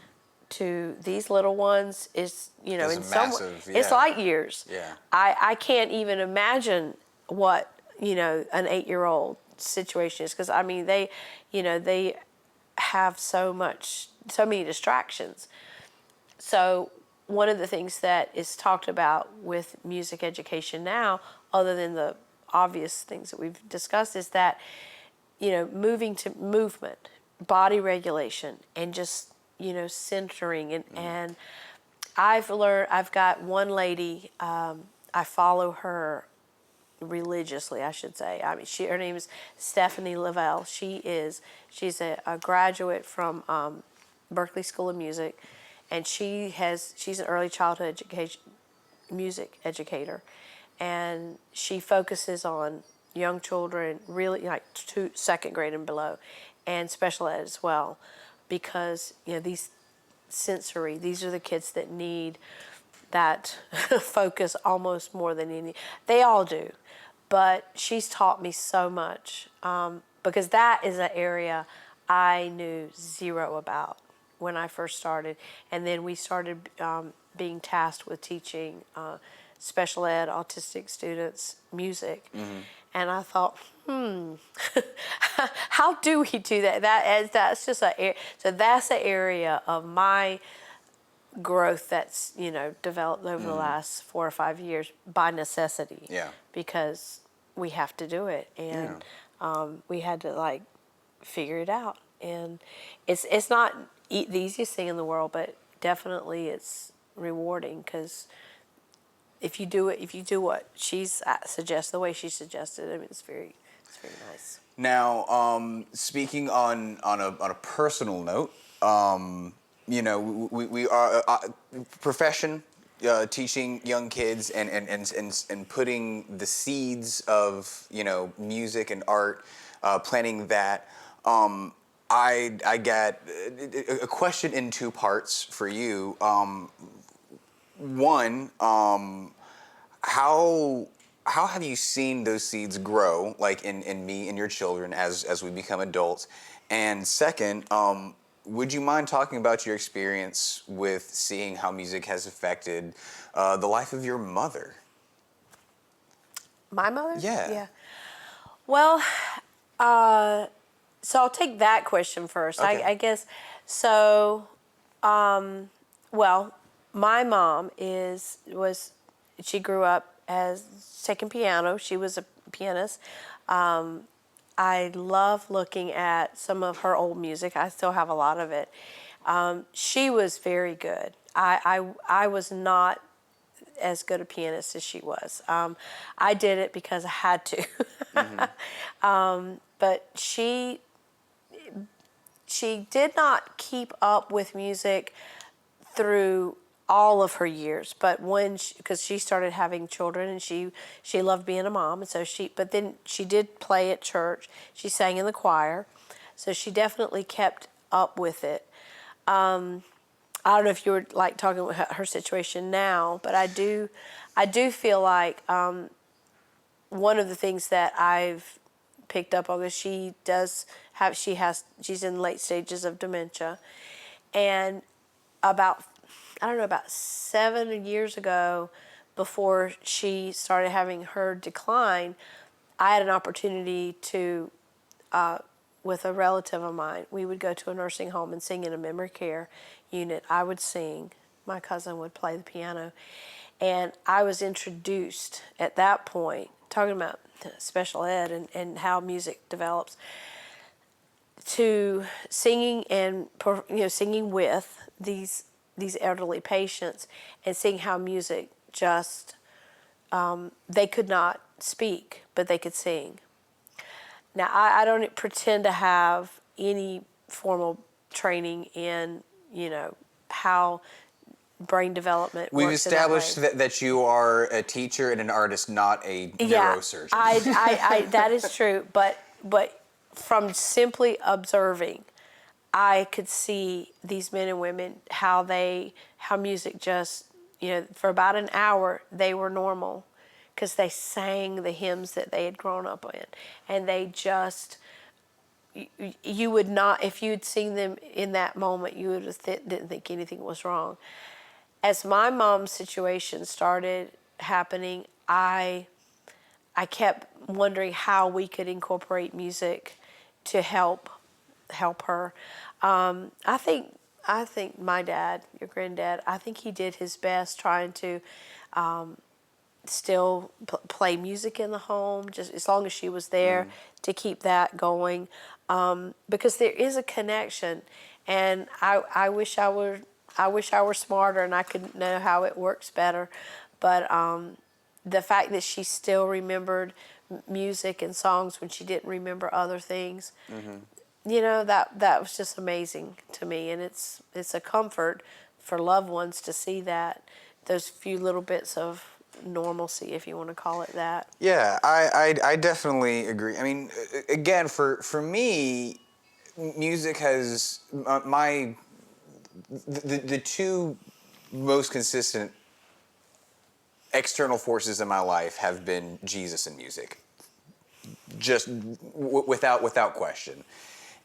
to these little ones is, it's light years. Yeah. I can't even imagine what, an 8-year-old situation is, because I mean they have so many distractions. So one of the things that is talked about with music education now, other than the obvious things that we've discussed, is that moving to movement, body regulation, and just centering, and I've got one lady, I follow her religiously, I should say. I mean, her name is Stephanie Lavelle. She's a graduate from Berklee School of Music, and she's an early childhood music educator, and she focuses on young children, really like second grade and below, and special ed as well, because these are the kids that need that focus almost more than any. They all do, but she's taught me so much, because that is an area I knew zero about when I first started, and then we started being tasked with teaching special ed autistic students music, and I thought, how do we do that? That's just so that's an area of my growth that's, developed over the last 4 or 5 years by necessity. Yeah. Because we have to do it, and we had to like figure it out. And it's not the easiest thing in the world, but definitely it's rewarding, because if you do what she's suggests, the way she suggested, I mean, it's very nice. Now, speaking on a personal note, we are profession, teaching young kids and putting the seeds of music and art, planting that. I got a question in two parts for you. One, how have you seen those seeds grow, like in me and your children as we become adults? And second, would you mind talking about your experience with seeing how music has affected the life of your mother? My mother? Yeah. Yeah. Well, so I'll take that question first. Okay. I guess so. Well, my mom she grew up as taking piano. She was a pianist. I love looking at some of her old music. I still have a lot of it. She was very good. I was not as good a pianist as she was. I did it because I had to. But she did not keep up with music through all of her years, but because she started having children, and she loved being a mom, and so but then she did play at church. She sang in the choir, so she definitely kept up with it. I don't know if you were like talking about her situation now, but I do feel like one of the things that I've picked up on is she's in late stages of dementia, and about 7 years ago, before she started having her decline, I had an opportunity to, with a relative of mine, we would go to a nursing home and sing in a memory care unit. I would sing, my cousin would play the piano, and I was introduced at that point, talking about special ed and how music develops, to singing and singing with these elderly patients, and seeing how music just, they could not speak, but they could sing. Now, I don't pretend to have any formal training in, how brain development We've works in that way. established that you are a teacher and an artist, not a neurosurgeon. I that is true, but from simply observing, I could see these men and women, how music just, for about an hour, they were normal, because they sang the hymns that they had grown up in. And they just, you would not, if you'd seen them in that moment, you would have didn't think anything was wrong. As my mom's situation started happening, I kept wondering how we could incorporate music to help her. I think my dad, your granddad, I think he did his best trying to still play music in the home, just as long as she was there, to keep that going, because there is a connection, and I wish I were smarter and I could know how it works better, but the fact that she still remembered music and songs when she didn't remember other things, that was just amazing to me, and it's a comfort for loved ones to see that, those few little bits of normalcy, if you want to call it that. Yeah, I definitely agree. I mean, again, for me, music has the two most consistent external forces in my life have been Jesus and music, just without question.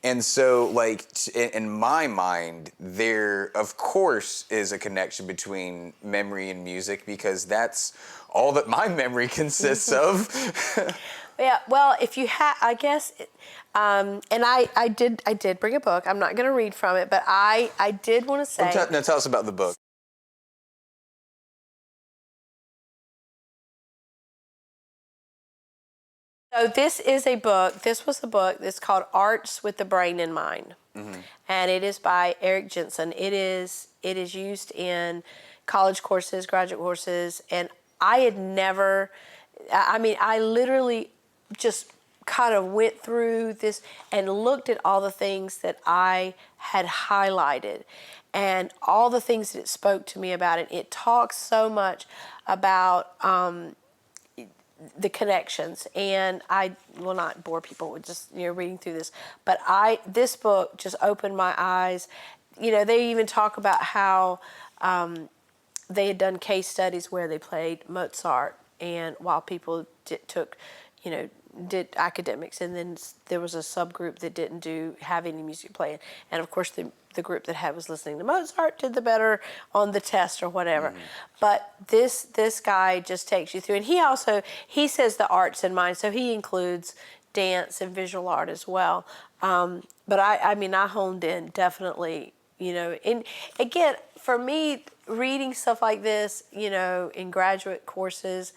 And so, like, in my mind, there, of course, is a connection between memory and music, because that's all that my memory consists of. Yeah, well, if you I guess, and I did bring a book. I'm not going to read from it, but I did want to say. Now tell us about the book. So this is a book. This was a book that's called Arts with the Brain in Mind, and it is by Eric Jensen. It is used in college courses, graduate courses, and I had never. I mean, I literally just kind of went through this and looked at all the things that I had highlighted and all the things that it spoke to me about it. It talks so much about the connections, and I will not bore people with just reading through this, but this book just opened my eyes. They even talk about how they had done case studies where they played Mozart, and while people did academics, and then there was a subgroup that didn't have any music playing, and of course the group that was listening to Mozart did the better on the test or whatever. But this guy just takes you through, and he says the arts in mind, so he includes dance and visual art as well. But I honed in definitely, and again, for me, reading stuff like this, in graduate courses,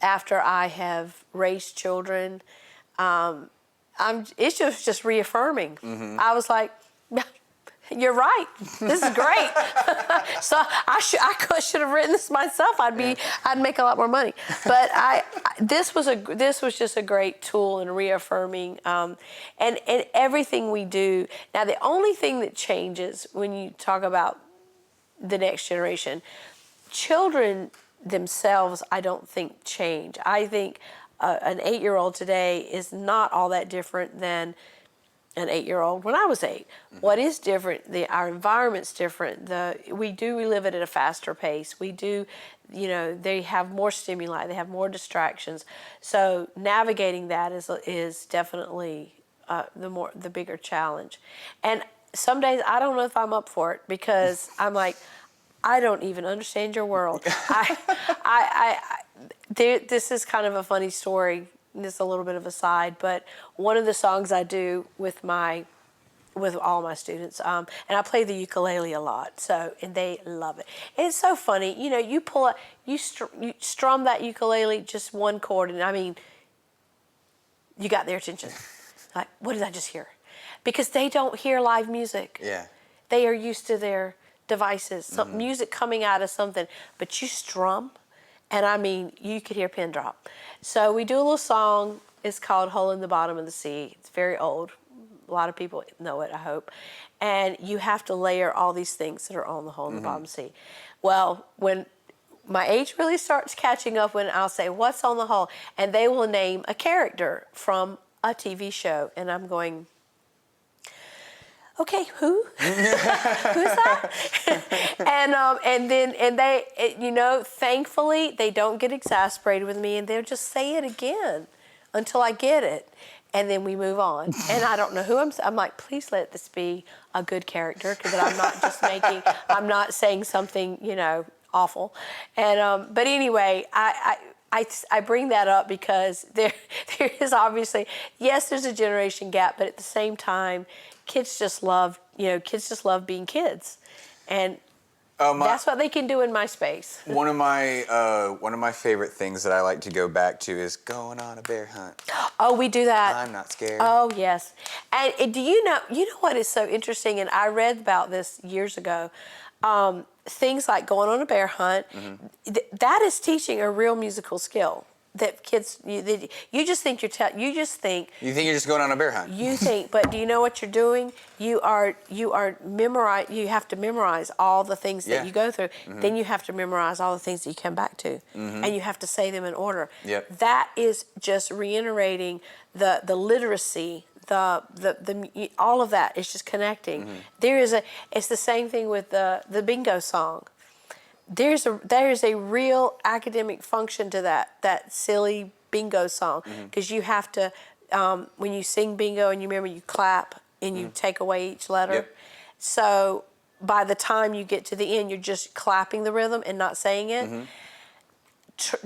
after I have raised children, it's just reaffirming. I was like, you're right. This is great. So I should have written this myself. I'd make a lot more money. But this was just a great tool in reaffirming, and everything we do. Now the only thing that changes when you talk about the next generation, children themselves, I don't think change. I think an 8-year-old today is not all that different than an 8-year-old when I was 8. What is different? Our environment's different. We live it at a faster pace. We do, they have more stimuli. They have more distractions. So navigating that is definitely the bigger challenge. And some days I don't know if I'm up for it, because I'm like, I don't even understand your world. This is kind of a funny story. This is a little bit of a side, but one of the songs I do with all my students, and I play the ukulele a lot, and they love it. And it's so funny, you strum that ukulele just one chord, and you got their attention. Like, what did I just hear? Because they don't hear live music. Yeah. They are used to their devices, some music coming out of something, but you strum, and you could hear a pin drop. So we do a little song. It's called Hole in the Bottom of the Sea. It's very old. A lot of people know it, I hope. And you have to layer all these things that are on the hole in the bottom of the sea. Well, when my age really starts catching up, when I'll say, what's on the hole? And they will name a character from a TV show. And I'm going, okay, who? Who's that? and they, thankfully they don't get exasperated with me, and they'll just say it again until I get it, and then we move on. And I don't know who I'm like, please let this be a good character, because I'm not saying something, awful. And but anyway, I bring that up because there is obviously, yes, there's a generation gap, but at the same time, kids just love being kids, and that's what they can do in my space. One of my favorite things that I like to go back to is going on a bear hunt. Oh, we do that. I'm not scared. Oh, yes. And do you know what is so interesting? And I read about this years ago. Things like going on a bear hunt, that is teaching a real musical skill. That kids, you just think you're just going on a bear hunt. You think, but do you know what you're doing? You have to memorize all the things that you go through. Then you have to memorize all the things that you come back to, and you have to say them in order. Yep. That is just reiterating the literacy. All of that is just connecting. It's the same thing with the bingo song. There is a real academic function to that silly bingo song, because you have to, when you sing bingo and you remember, you clap and you take away each letter. Yep. So by the time you get to the end, you're just clapping the rhythm and not saying it.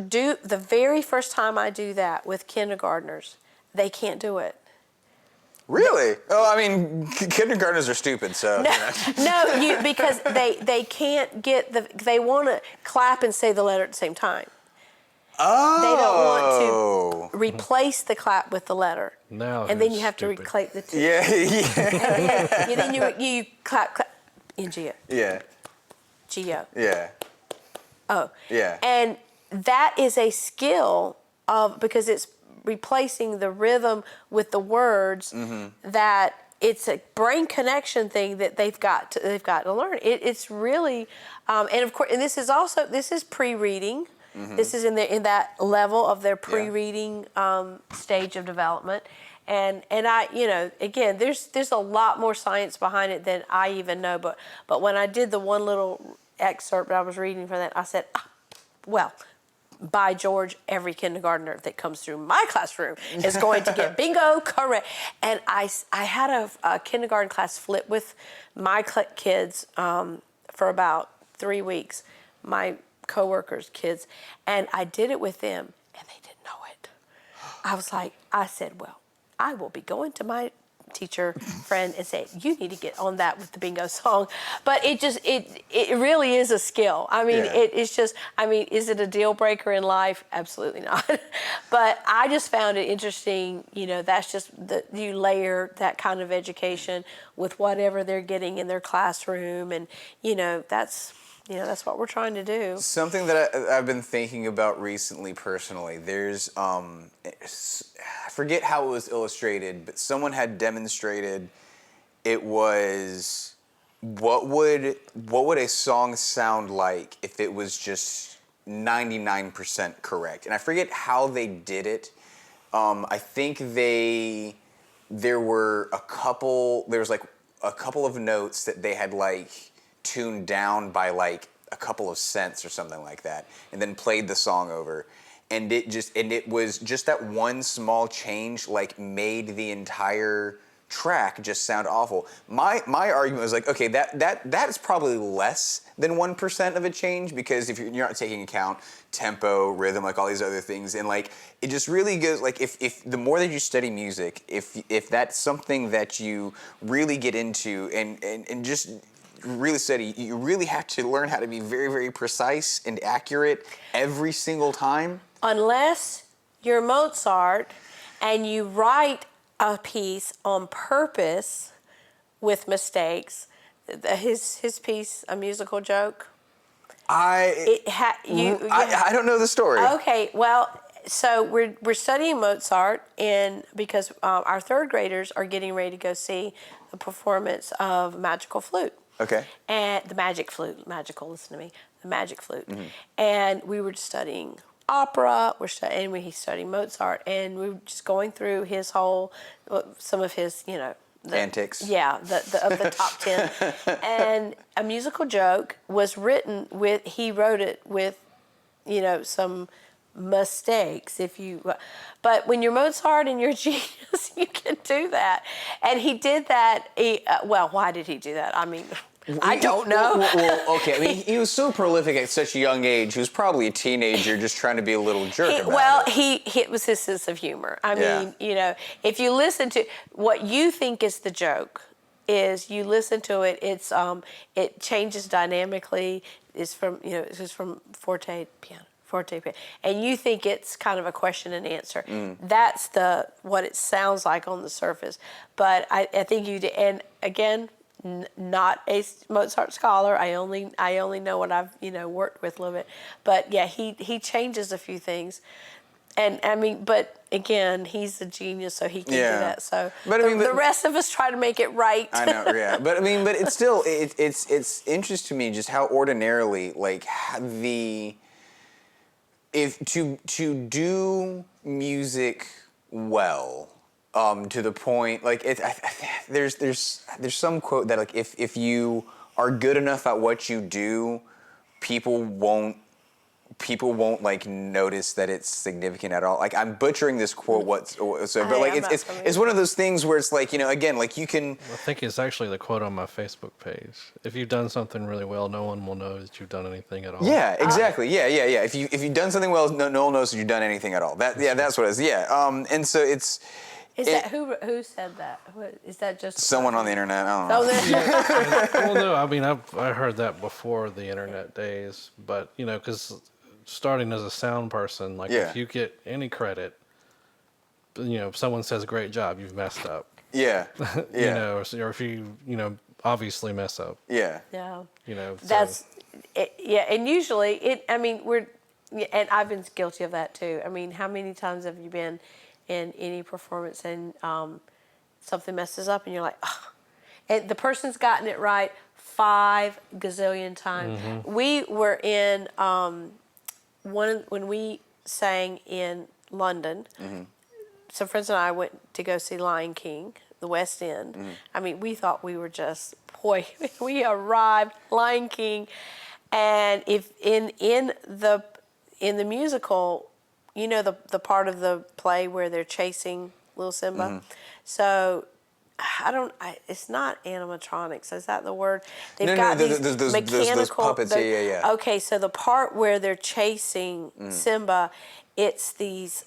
Do the very first time I do that with kindergartners, they can't do it. Really? Oh, kindergartners are stupid, so. No, because they can't get they want to clap and say the letter at the same time. Oh. They don't want to replace the clap with the letter. Now and then you who's have stupid? to reclaim the T. Yeah, yeah. And then you clap, N-G-O. Yeah, G-O. yeah, Oh. yeah. And that is a skill because it's replacing the rhythm with the words that it's a brain connection thing that they've got to learn. It's really, and of course, and this is pre-reading. This is in that level of their pre-reading stage of development. And I, again, there's a lot more science behind it than I even know. But when I did the one little excerpt that I was reading from that, I said, well, by George, every kindergartner that comes through my classroom is going to get bingo correct. And I had a kindergarten class flip with my kids for about 3 weeks, my coworkers' kids, and I did it with them, and they didn't know it. I said, well, I will be going to my teacher friend and say, you need to get on that with the bingo song. But it really is a skill. I mean, it's just, is it a deal breaker in life? Absolutely not. But I just found it interesting, that's just you layer that kind of education with whatever they're getting in their classroom, and that's what we're trying to do. Something that I've been thinking about recently personally, there's, I forget how it was illustrated, but someone had demonstrated it was, what would a song sound like if it was just 99% correct? And I forget how they did it. I think there was a couple of notes that they had tuned down by a couple of cents or something like that, and then played the song over, and it was just that one small change made the entire track just sound awful. My argument was okay, that is probably less than 1% of a change, because if you're not taking account tempo, rhythm, all these other things, and it just really goes if the more that you study music, if that's something that you really get into and just really study, you really have to learn how to be very, very precise and accurate every single time. Unless you're Mozart and you write a piece on purpose with mistakes, his piece, A Musical Joke. I don't know the story. Okay, well, so we're studying Mozart, and because our third graders are getting ready to go see the performance of Magical Flute. Okay. And the Magic Flute, magical, listen to me, the Magic Flute. And we were studying opera, and he's studying Mozart, and we were just going through his whole, some of his, antics. Yeah, of the top 10. And A Musical Joke was written he wrote it with, some mistakes but when you're Mozart and you're a genius, you can do that. And he did that. Why did he do that? I don't know. Well, okay. He was so prolific at such a young age. He was probably a teenager just trying to be a little jerk about it. It was his sense of humor. If you listen to what you think is the joke, is you listen to it, it changes dynamically. It's from forte piano. And you think it's kind of a question and answer. That's what it sounds like on the surface. But I think you did. And again, not a Mozart scholar. I only know what I've worked with a little bit. But yeah, he changes a few things. And but again, he's a genius, so he can do that. So, but the rest of us try to make it right. I know, yeah. But it's still it's interesting to me just how ordinarily to do music well, to the point there's some quote that if you are good enough at what you do, people won't notice that it's significant at all. I'm butchering this quote but it's one of those things where it's again, you can. I think it's actually the quote on my Facebook page. If you've done something really well, no one will know that you've done anything at all. Yeah, exactly. Yeah. If you've done something well, no one knows that you've done anything at all. That's what it is. Yeah. And so it's. That who said that? Is that just someone on the internet? I don't know. Well, no. I heard that before the internet days, but because starting as a sound person, like Yeah. if you get any credit, if someone says great job, you've messed up. Yeah. Yeah. Or if obviously mess up. Yeah. Yeah. So That's it, yeah, and usually it. I mean, and I've been guilty of that too. I mean, how many times have you been in any performance and something messes up and you're like, oh, and the person's gotten it right 5 gazillion times. We were in when we sang in London. Some friends and I went to go see Lion King, the West End. I mean, we thought we were just, boy, we arrived, Lion King, and if in the musical, the part of the play where they're chasing little Simba, so. It's not animatronics. Is that the word? They've got these those mechanical puppets. Yeah. Okay, so the part where they're chasing Simba, it's this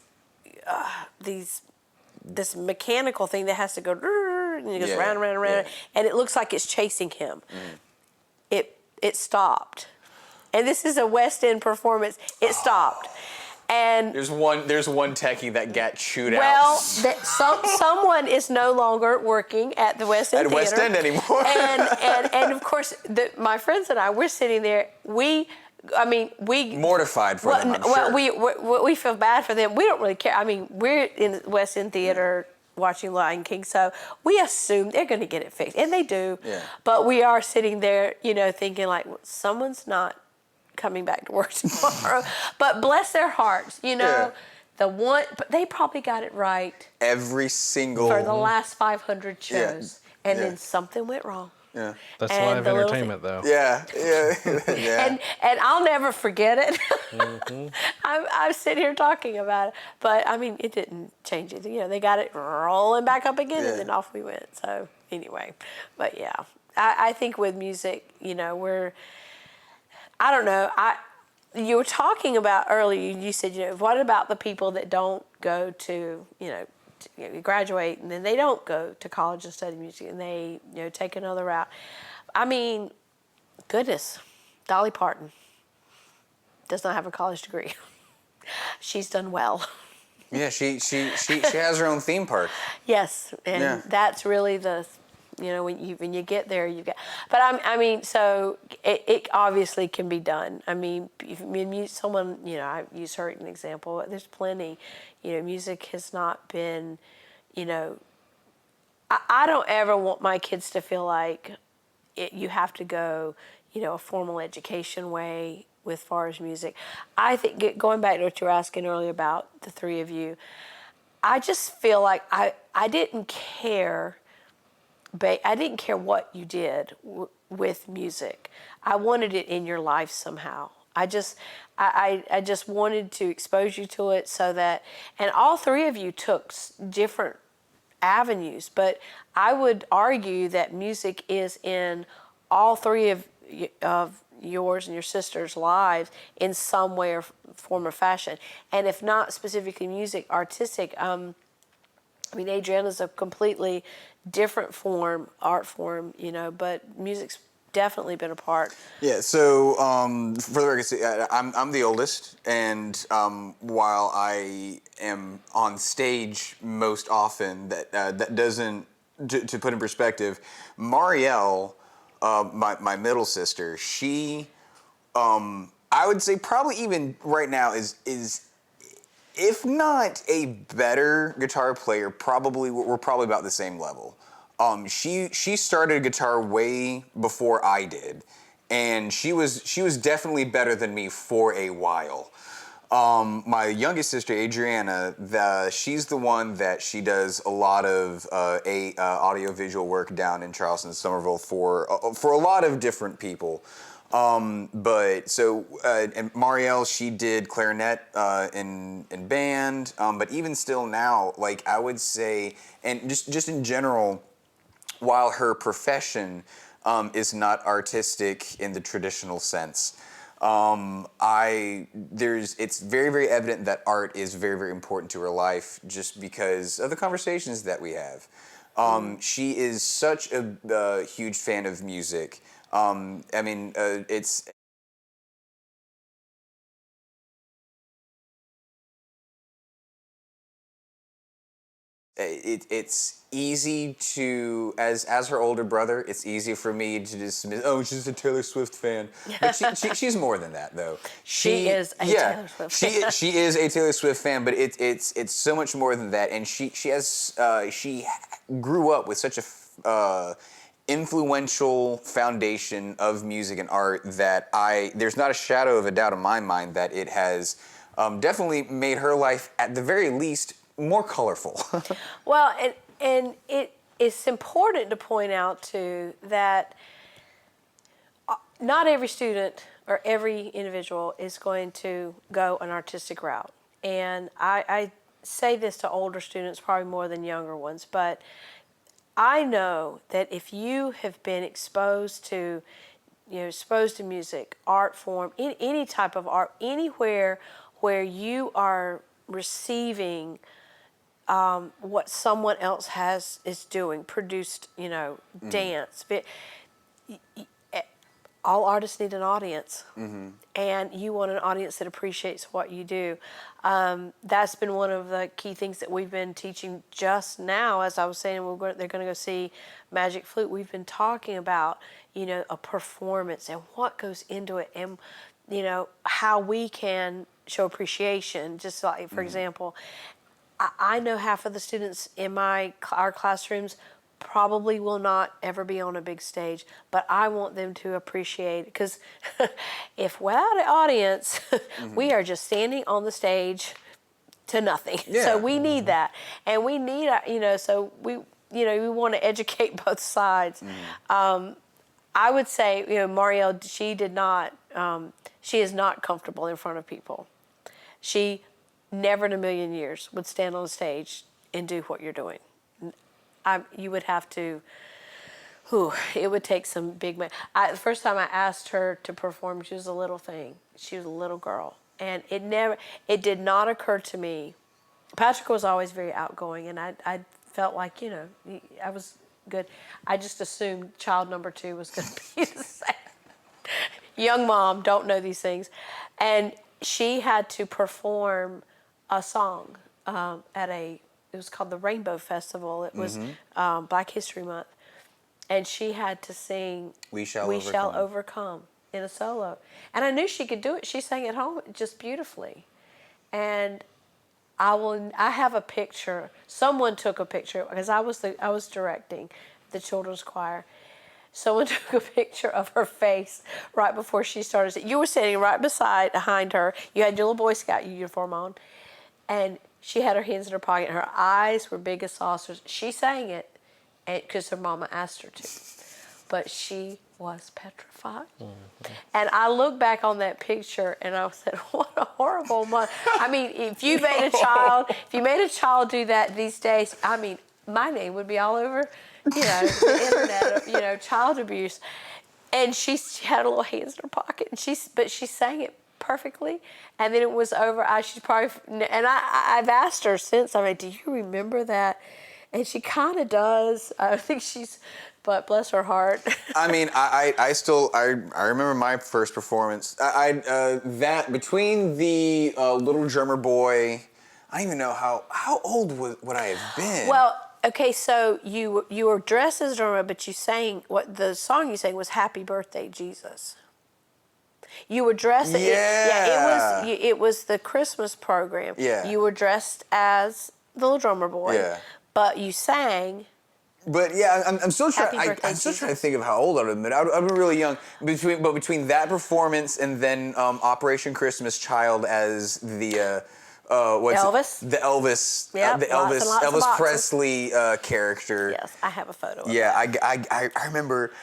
mechanical thing that has to go and it goes round and round and round, and it looks like it's chasing him. It stopped, and this is a West End performance. It stopped. And There's one techie that got chewed out. well, someone is no longer working at the West End At West Theater. End anymore. and of course, my friends and I, we're sitting there. We Mortified for them, I'm sure. we feel bad for them. We don't really care. I mean, we're in West End Theater watching Lion King, so we assume they're going to get it fixed, and they do. Yeah. But we are sitting there, thinking like someone's not coming back to work tomorrow. But bless their hearts, Yeah. but they probably got it right Every single for the last 500 shows, and Yeah. then something went wrong. Yeah. that's And live the little entertainment, though. Yeah. Yeah. And I'll never forget it. I'm sitting here talking about it, but I mean, it didn't change it. They got it rolling back up again, Yeah. and then off we went. So anyway, but yeah, I think with music, I don't know. You were talking about earlier. You said, what about the people that don't go to, graduate and then they don't go to college and study music and they, take another route. I mean, goodness, Dolly Parton does not have a college degree. She's done well. Yeah, she has her own theme park. Yes, and that's really when you get there, you get. But I mean, so it obviously can be done. I mean, someone, I use her as an example. There's plenty. Music has not been, I don't ever want my kids to feel like you have to go, a formal education way with far as music. I think going back to what you were asking earlier about the three of you, I just feel like I didn't care. I didn't care what you did with music. I wanted it in your life somehow. I just wanted to expose you to it so that, and all three of you took different avenues, but I would argue that music is in all three of yours and your sister's lives in some way or form or fashion. And if not specifically music, artistic, Adriana's a completely different art form, but music's definitely been a part. Yeah. So for the record, I'm the oldest, and while I am on stage most often, that doesn't. To put in perspective, Marielle, my middle sister, she, I would say probably even right now is if not a better guitar player, we're probably about the same level. She started guitar way before I did, and she was definitely better than me for a while. My youngest sister, Adriana, she's the one that she does a lot of audio-visual work down in Charleston, Somerville for a lot of different people. And Marielle, she did clarinet in band, but even still now, like I would say, and just in general, while her profession is not artistic in the traditional sense, it's very, very evident that art is very, very important to her life just because of the conversations that we have. She is such a huge fan of music. It's it's easy to, as her older brother, it's easy for me to dismiss. Oh, she's a Taylor Swift fan, but she's more than that though. She is a Taylor Swift fan. She is a Taylor Swift fan, but it's so much more than that. And she grew up with such a influential foundation of music and art that there's not a shadow of a doubt in my mind that it has definitely made her life, at the very least, more colorful. Well, and it's important to point out too that not every student or every individual is going to go an artistic route. And I say this to older students probably more than younger ones, but I know that if you have been exposed to music, art form, any type of art, anywhere where you are receiving what someone else is doing, produced, dance. All artists need an audience, and you want an audience that appreciates what you do. That's been one of the key things that we've been teaching just now. As I was saying, they're going to go see Magic Flute. We've been talking about, a performance and what goes into it, and how we can show appreciation. Just like, for example, I know half of the students in our classrooms probably will not ever be on a big stage, but I want them to appreciate it, because if without an audience, we are just standing on the stage to nothing. Yeah. So we need that, and we need, so we want to educate both sides. I would say, Marielle, she is not comfortable in front of people. She never in a million years would stand on a stage and do what you're doing. You would have to, it would take some big man. The first time I asked her to perform, she was a little thing. She was a little girl. And it did not occur to me. Patrick was always very outgoing, and I felt like, I was good. I just assumed child number 2 was going to be the same. Young mom, don't know these things. And she had to perform a song it was called the Rainbow Festival. It was Black History Month. And she had to sing We Shall Overcome in a solo. And I knew she could do it. She sang at home just beautifully. And I have a picture. Someone took a picture, because I was directing the children's choir. Someone took a picture of her face right before she started. You were sitting right behind her. You had your little Boy Scout uniform on. And she had her hands in her pocket. Her eyes were big as saucers. She sang it because her mama asked her to. But she was petrified. And I look back on that picture and I said, what a horrible month. I mean, if you made a child do that these days, I mean, my name would be all over, the internet, child abuse. And she had her little hands in her pocket, but she sang it perfectly. And then it was over. I've asked her since, do you remember that? And she kind of does. I think but bless her heart. I mean, I remember my first performance. That between the Little Drummer Boy, I don't even know how old would I have been. Well, okay, so you were dressed as a drummer, but you sang, the song you sang was Happy Birthday, Jesus. You were dressed. Yeah. It was the Christmas program. Yeah. You were dressed as the Little Drummer Boy. Yeah. But you sang. But yeah, I'm still trying. I'm still trying to think of how old I would have been. I've been really young. Between that performance and then Operation Christmas Child as the Elvis. The Elvis. Yep, The lots and lots of Elvis boxes. Presley character. Yes, I have a photo. Of Yeah, that. I remember.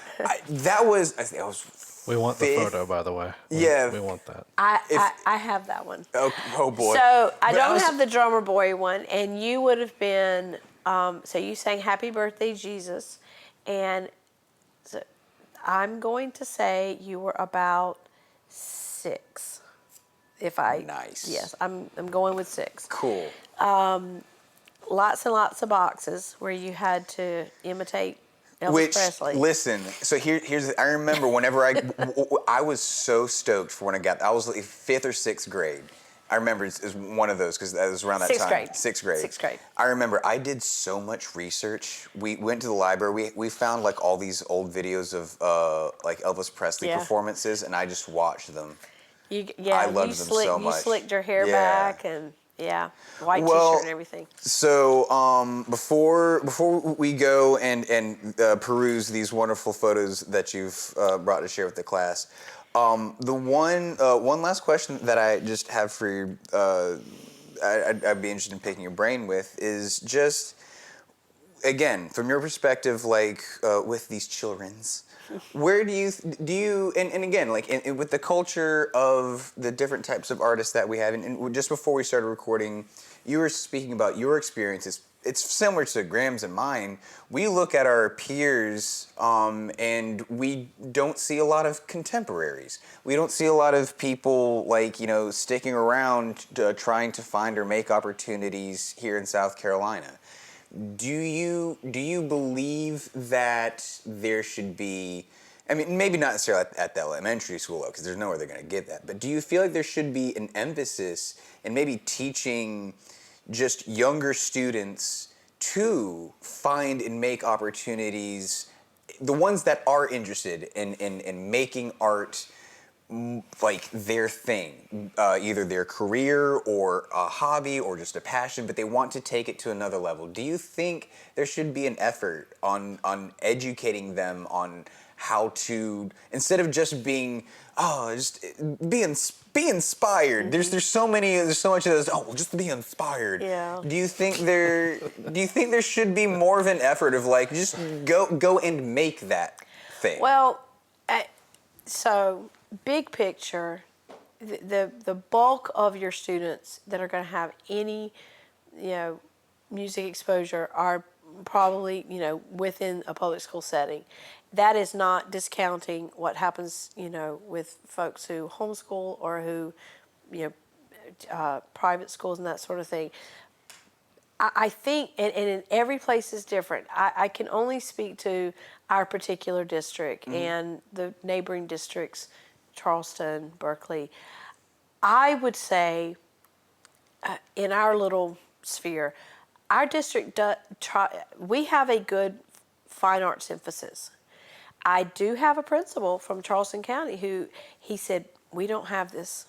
That was. I think I was. We want the photo, by the way. We want that. I have that one. Oh boy. So I don't have the Drummer Boy one, and you would have been. So you sang Happy Birthday, Jesus, and so I'm going to say you were about 6. Nice. Yes, I'm going with 6. Cool. Lots and lots of boxes where you had to imitate Elvis Presley. Listen, so here's I remember whenever I was so stoked for when I was like 5th or 6th grade. I remember it's one of those because that was around that Sixth time. grade. Sixth grade. Sixth grade. I remember I did so much research. We went to the library. We found like all these old videos of like Elvis Presley Yeah. performances, and I just watched them. I loved them so You much. slicked your hair Yeah. back and white Well, T-shirt and everything. So before we go and peruse these wonderful photos that you've brought to share with the class, the one last question that I just have for you, I'd be interested in picking your brain with is just, again, from your perspective, like with these children's, where do you and again, like with the culture of the different types of artists that we have, and just before we started recording, you were speaking about your experiences. It's similar to Graham's and mine. We look at our peers, and we don't see a lot of contemporaries. We don't see a lot of people like sticking around trying to find or make opportunities here in South Carolina. Do you believe that there should be, I mean, maybe not necessarily at the elementary school level, because there's nowhere they're going to get that, but do you feel like there should be an emphasis in maybe teaching just younger students to find and make opportunities, the ones that are interested in making art like their thing, either their career or a hobby or just a passion, but they want to take it to another level? Do you think there should be an effort on educating them on how to, instead of just being, just be inspired? There's so much of those, just be inspired. Yeah. Do you think there should be more of an effort of like just go and make that thing? Well, so big picture, the bulk of your students that are going to have any, music exposure are probably, within a public school setting. That is not discounting what happens, with folks who homeschool or who, private schools and that sort of thing. I think, and in every place is different. I can only speak to our particular district and the neighboring districts, Charleston, Berkeley. I would say, in our little sphere, our district we have a good fine arts emphasis. I do have a principal from Charleston County who he said, we don't have this.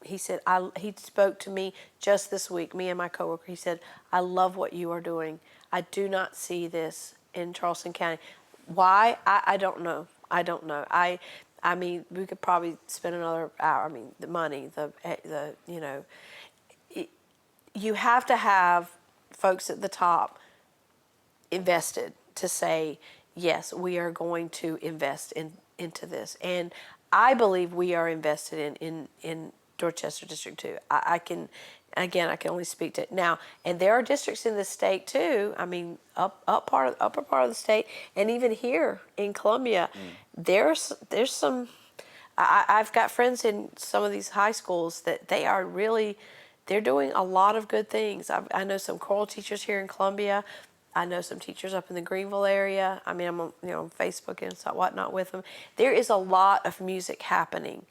He said, he spoke to me just this week, me and my coworker. He said, I love what you are doing. I do not see this in Charleston County. Why? I don't know. I mean, we could probably spend another hour. I mean, the money, you have to have folks at the top invested to say, yes, we are going to invest into this. And I believe we are invested in Dorchester District 2. I can only speak to it now. And there are districts in the state too. I mean, upper part of the state, and even here in Columbia, there's some. I've got friends in some of these high schools that they're doing a lot of good things. I know some choral teachers here in Columbia. I know some teachers up in the Greenville area. I mean, I'm on Facebook and whatnot with them. There is a lot of music happening.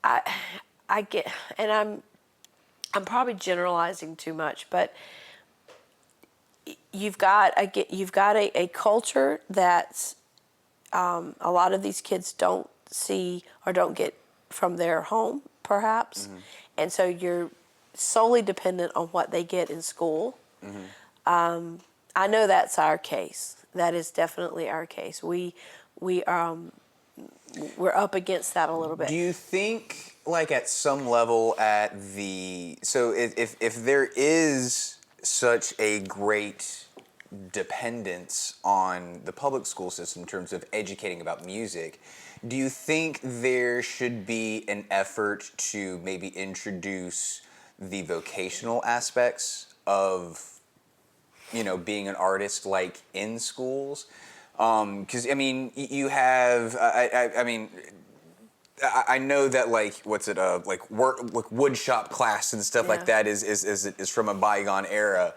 I get, and I'm probably generalizing too much, but you've got a culture that's a lot of these kids don't see or don't get from their home, perhaps, and so you're solely dependent on what they get in school. I know that's our case. That is definitely our case. We're up against that a little bit. Do you think, like at some level, so if there is such a great dependence on the public school system in terms of educating about music, do you think there should be an effort to maybe introduce the vocational aspects of being an artist, like in schools? Because I mean, you have. I mean, I know that like like wood shop class and stuff like that is from a bygone era.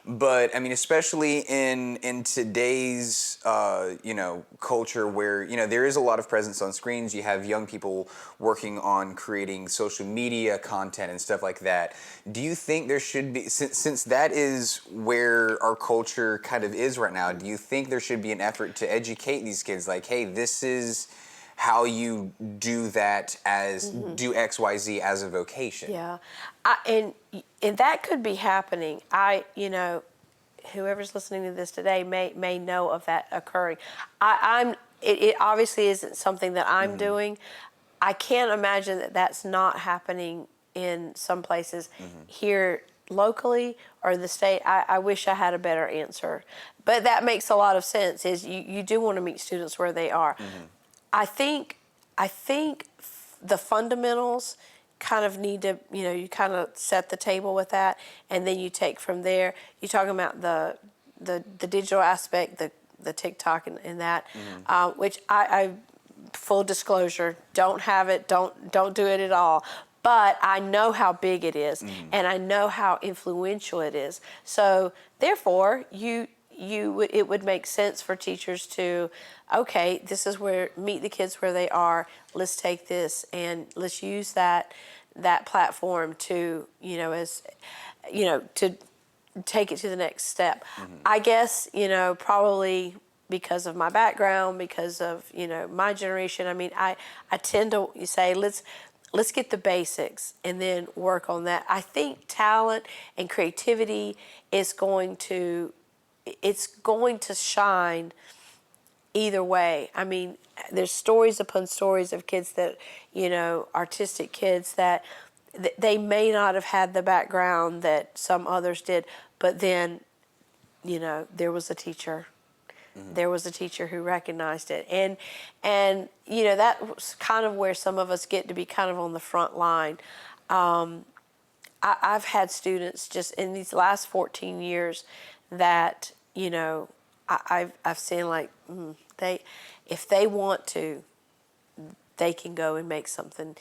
But I mean, especially in today's culture where there is a lot of presence on screens. You have young people working on creating social media content and stuff like that. Do you think there should be, since that is where our culture kind of is right now, do you think there should be an effort to educate these kids like, hey, this is how you do that as do XYZ as a vocation? Yeah, and that could be happening. Whoever's listening to this today may know of that occurring. It obviously isn't something that I'm doing. I can't imagine that that's not happening in some places here locally or the state. I wish I had a better answer, but that makes a lot of sense. Is you do want to meet students where they are. I think the fundamentals kind of need to, you kind of set the table with that, and then you take from there. You're talking about the digital aspect, the TikTok and that, which I full disclosure, don't have it, don't do it at all. But I know how big it is, and I know how influential it is. So therefore, it would make sense for teachers to, okay, this is where, meet the kids where they are. Let's take this and let's use that platform to, to take it to the next step. I guess, probably because of my background, because of, my generation. I mean, I tend to say, let's get the basics and then work on that. I think talent and creativity is going to shine either way. I mean, there's stories upon stories of kids that, artistic kids that they may not have had the background that some others did, but then, there was a teacher. There was a teacher who recognized it. And that's kind of where some of us get to be kind of on the front line. I've had students just in these last 14 years that, I've seen like if they want to, they can go and make something.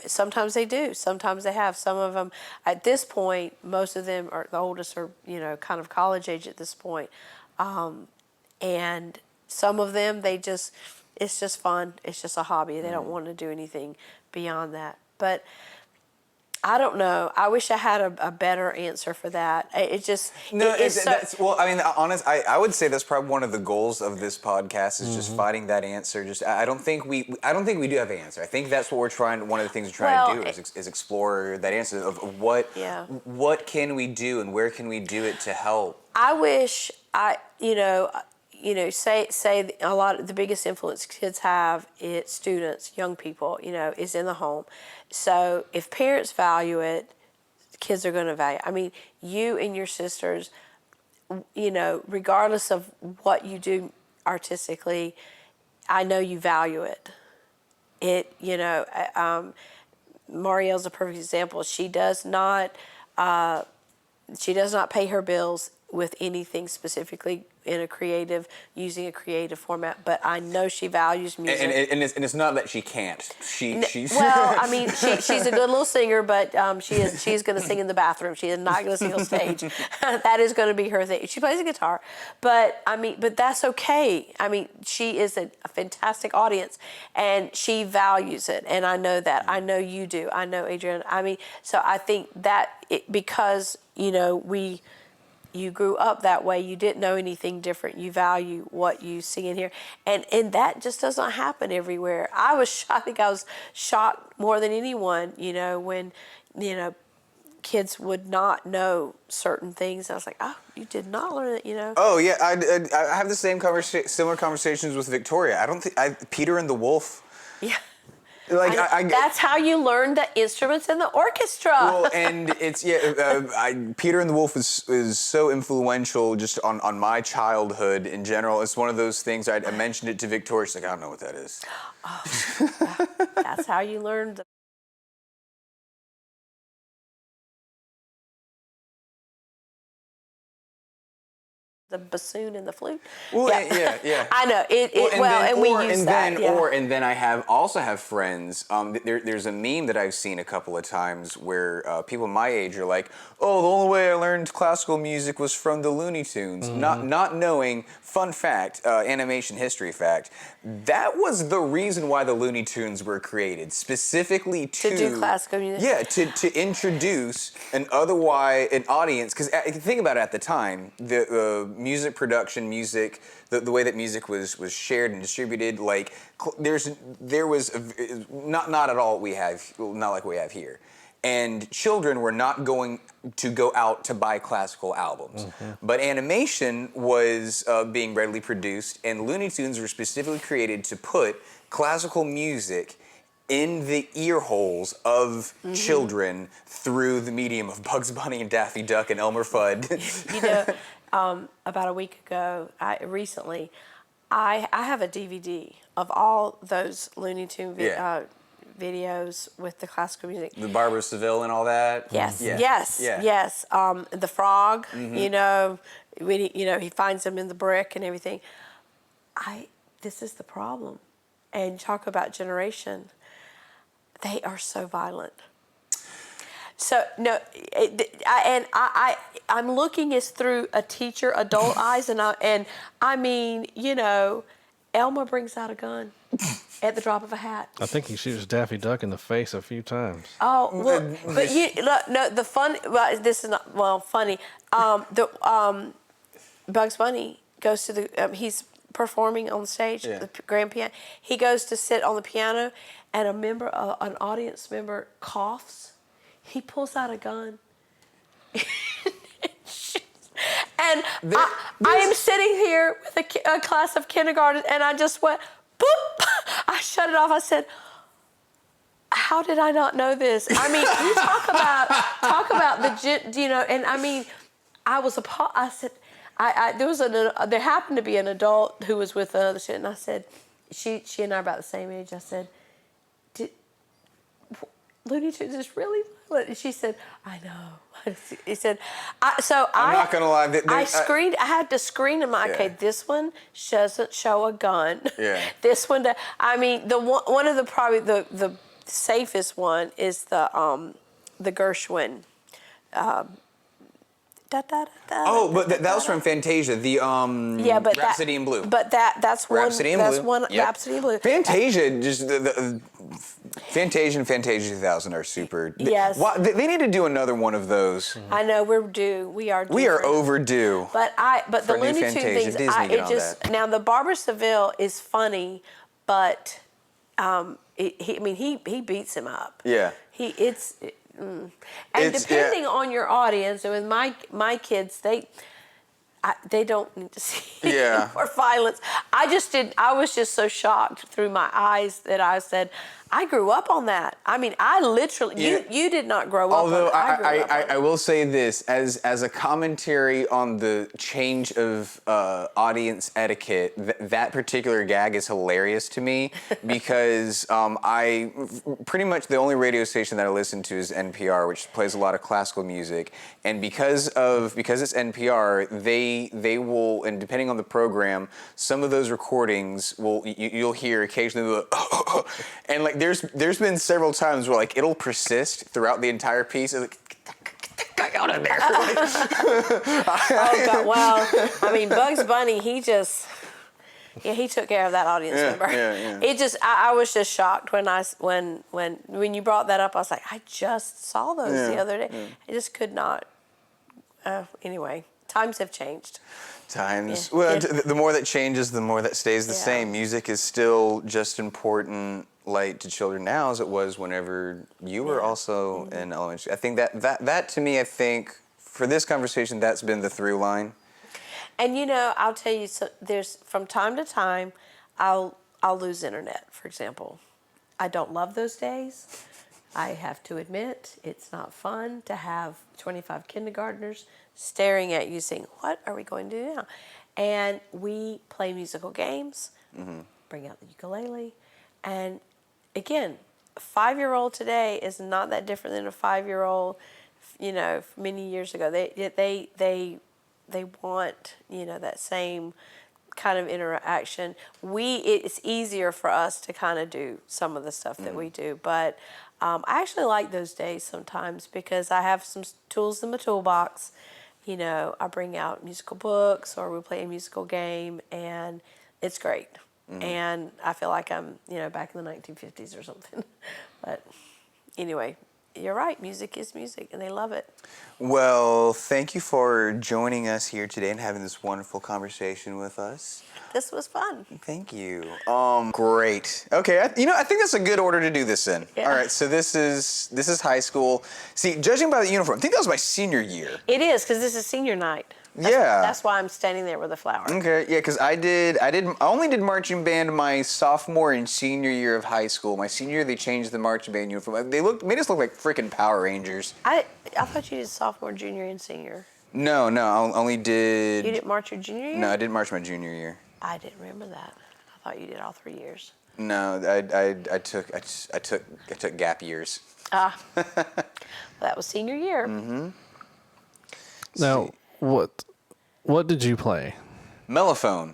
Sometimes they do. Sometimes they have. Some of them, at this point, most of them are, the oldest are, kind of college age at this point. And some of them, it's just fun. It's just a hobby. They don't want to do anything beyond that. But I don't know. I wish I had a better answer for that. Well, I mean, I would say that's probably one of the goals of this podcast is just finding that answer. I don't think we do have an answer. I think that's what one of the things we're trying to do is explore that answer of what can we do and where can we do it to help. I wish say a lot of the biggest influence kids have, it's students, young people, is in the home. So if parents value it, kids are going to value it. I mean, you and your sisters, regardless of what you do artistically, I know you value it. Marielle's a perfect example. She does not pay her bills with anything specifically using a creative format, but I know she values music. And it's not that she can't. She's well, I mean, she's a good little singer, but she's going to sing in the bathroom. She is not going to sing on stage. That is going to be her thing. She plays a guitar, but that's okay. I mean, she is a fantastic audience, and she values it, and I know that. I know you do. I know Adrian. I mean, so I think that because you grew up that way. You didn't know anything different. You value what you see and hear. And that just doesn't happen everywhere. I think I was shocked more than anyone, when, kids would not know certain things. I was like, oh, you did not learn that, Oh, yeah. I have the similar conversations with Victoria. I don't think, Peter and the Wolf. Yeah. Like that's how you learn the instruments in the orchestra. Well, and it's Peter and the Wolf is so influential just on my childhood in general. It's one of those things I mentioned it to Victoria. She's like, I don't know what that is. Oh, that's how you learn the the bassoon and the flute. Well, yeah. I know it. And then I also have friends. There's a meme that I've seen a couple of times where people my age are like, "Oh, the only way I learned classical music was from the Looney Tunes," not knowing. Fun fact, animation history fact. That was the reason why the Looney Tunes were created, specifically to do classical music. Yeah, to introduce an audience. Because think about it, at the time, the music production, the way that music was shared and distributed, like there was not at all what we have, not like we have here. And children were not going to go out to buy classical albums. But animation was being readily produced, and Looney Tunes were specifically created to put classical music in the ear holes of children through the medium of Bugs Bunny and Daffy Duck and Elmer Fudd. About a week ago, I have a DVD of all those Looney Tune videos with the classical music. The Barber of Seville and all that. Yes, Yeah. yes. The frog, when he finds them in the brick and everything. This is the problem. And talk about generation. They are so violent. So no, I'm looking is through a teacher, adult eyes, and I mean, Elma brings out a gun at the drop of a hat. I think he shoots Daffy Duck in the face a few times. Oh, look, but the fun. Well, this is not funny. Bugs Bunny goes to the. He's performing on stage, the grand piano. He goes to sit on the piano, and an audience member coughs. He pulls out a gun. And I am sitting here with a class of kindergarten, and I just went, boop. I shut it off. I said, how did I not know this? I mean, you talk about and I mean, I said, there happened to be an adult who was with another student, and I said, she and I are about the same age. I said, Looney Tunes is really violent. And she said, I know. He said, I'm not going to lie. I had to screen in my, okay, this one doesn't show a gun. Yeah. This one, I mean, one of the probably the safest one is the Gershwin. But that was from Fantasia. The but Rhapsody in Blue. But that's one. Rhapsody in that's Blue. one. Yep. Rhapsody in Blue. Fantasia, just Fantasia and Fantasia 2000 are super. Yes. They need to do another one of those. I know we're due. We are. Due we are overdue. But the Looney Tunes things. Now the Barber Seville is funny, but he beats him up. Yeah. And depending on your audience, and with my kids, they don't need to see more violence. I was just so shocked through my eyes that I said, I grew up on that. I mean, I literally, you did not grow up on it. I will say this, as a commentary on the change of audience etiquette, that particular gag is hilarious to me because I pretty much the only radio station that I listen to is NPR, which plays a lot of classical music. And because it's NPR, they will, and depending on the program, some of those recordings you'll hear occasionally, and like there's been several times where like it'll persist throughout the entire piece. It's like, get out of there! Oh God! Well, I mean, Bugs Bunny, he took care of that audience member. Yeah. It just, I was just shocked when you brought that up. I was like, I just saw those the other day. I just could not. Anyway, times have changed. The more that changes, the more that stays the same. Music is still just important, like to children now as it was whenever you were also in elementary. I think that to me, I think for this conversation, that's been the through line. And I'll tell you, so there's from time to time, I'll lose internet. For example, I don't love those days. I have to admit, it's not fun to have 25 kindergartners staring at you saying, what are we going to do now? And we play musical games, bring out the ukulele. And again, a 5-year-old today is not that different than a 5-year-old, many years ago. they want, that same kind of interaction. It's easier for us to kind of do some of the stuff that we do, but I actually like those days sometimes because I have some tools in my toolbox. I bring out musical books or we play a musical game, and it's great. And I feel like I'm, back in the 1950s or something. But anyway, you're right. Music is music, and they love it. Well, thank you for joining us here today and having this wonderful conversation with us. This was fun. Thank you. Great. Okay, I think that's a good order to do this in. Yeah. All right, so this is high school. See, judging by the uniform, I think that was my senior year. It is, because this is senior night. That's why I'm standing there with a flower. Okay, yeah, because I only did marching band my sophomore and senior year of high school. My senior year, they changed the marching band uniform. They made us look like freaking Power Rangers. I thought you did sophomore, junior, and senior. No, I only did. You didn't march your junior year? No, I didn't march my junior year. I didn't remember that. I thought you did all 3 years. No, I took gap years. Well, that was senior year. Mm-hmm. Now, what did you play? Mellophone.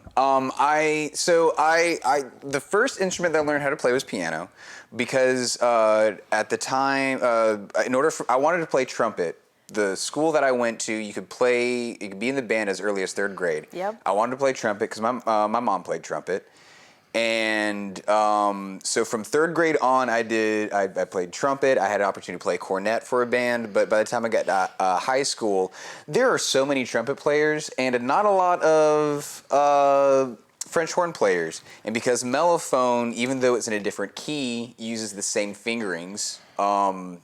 The first instrument that I learned how to play was piano, because at the time, I wanted to play trumpet. The school that I went to, you could be in the band as early as 3rd grade. Yep. I wanted to play trumpet because my mom played trumpet. And so from 3rd grade on, I played trumpet. I had an opportunity to play cornet for a band. But by the time I got to high school, there are so many trumpet players and not a lot of French horn players. And because mellophone, even though it's in a different key, uses the same fingerings,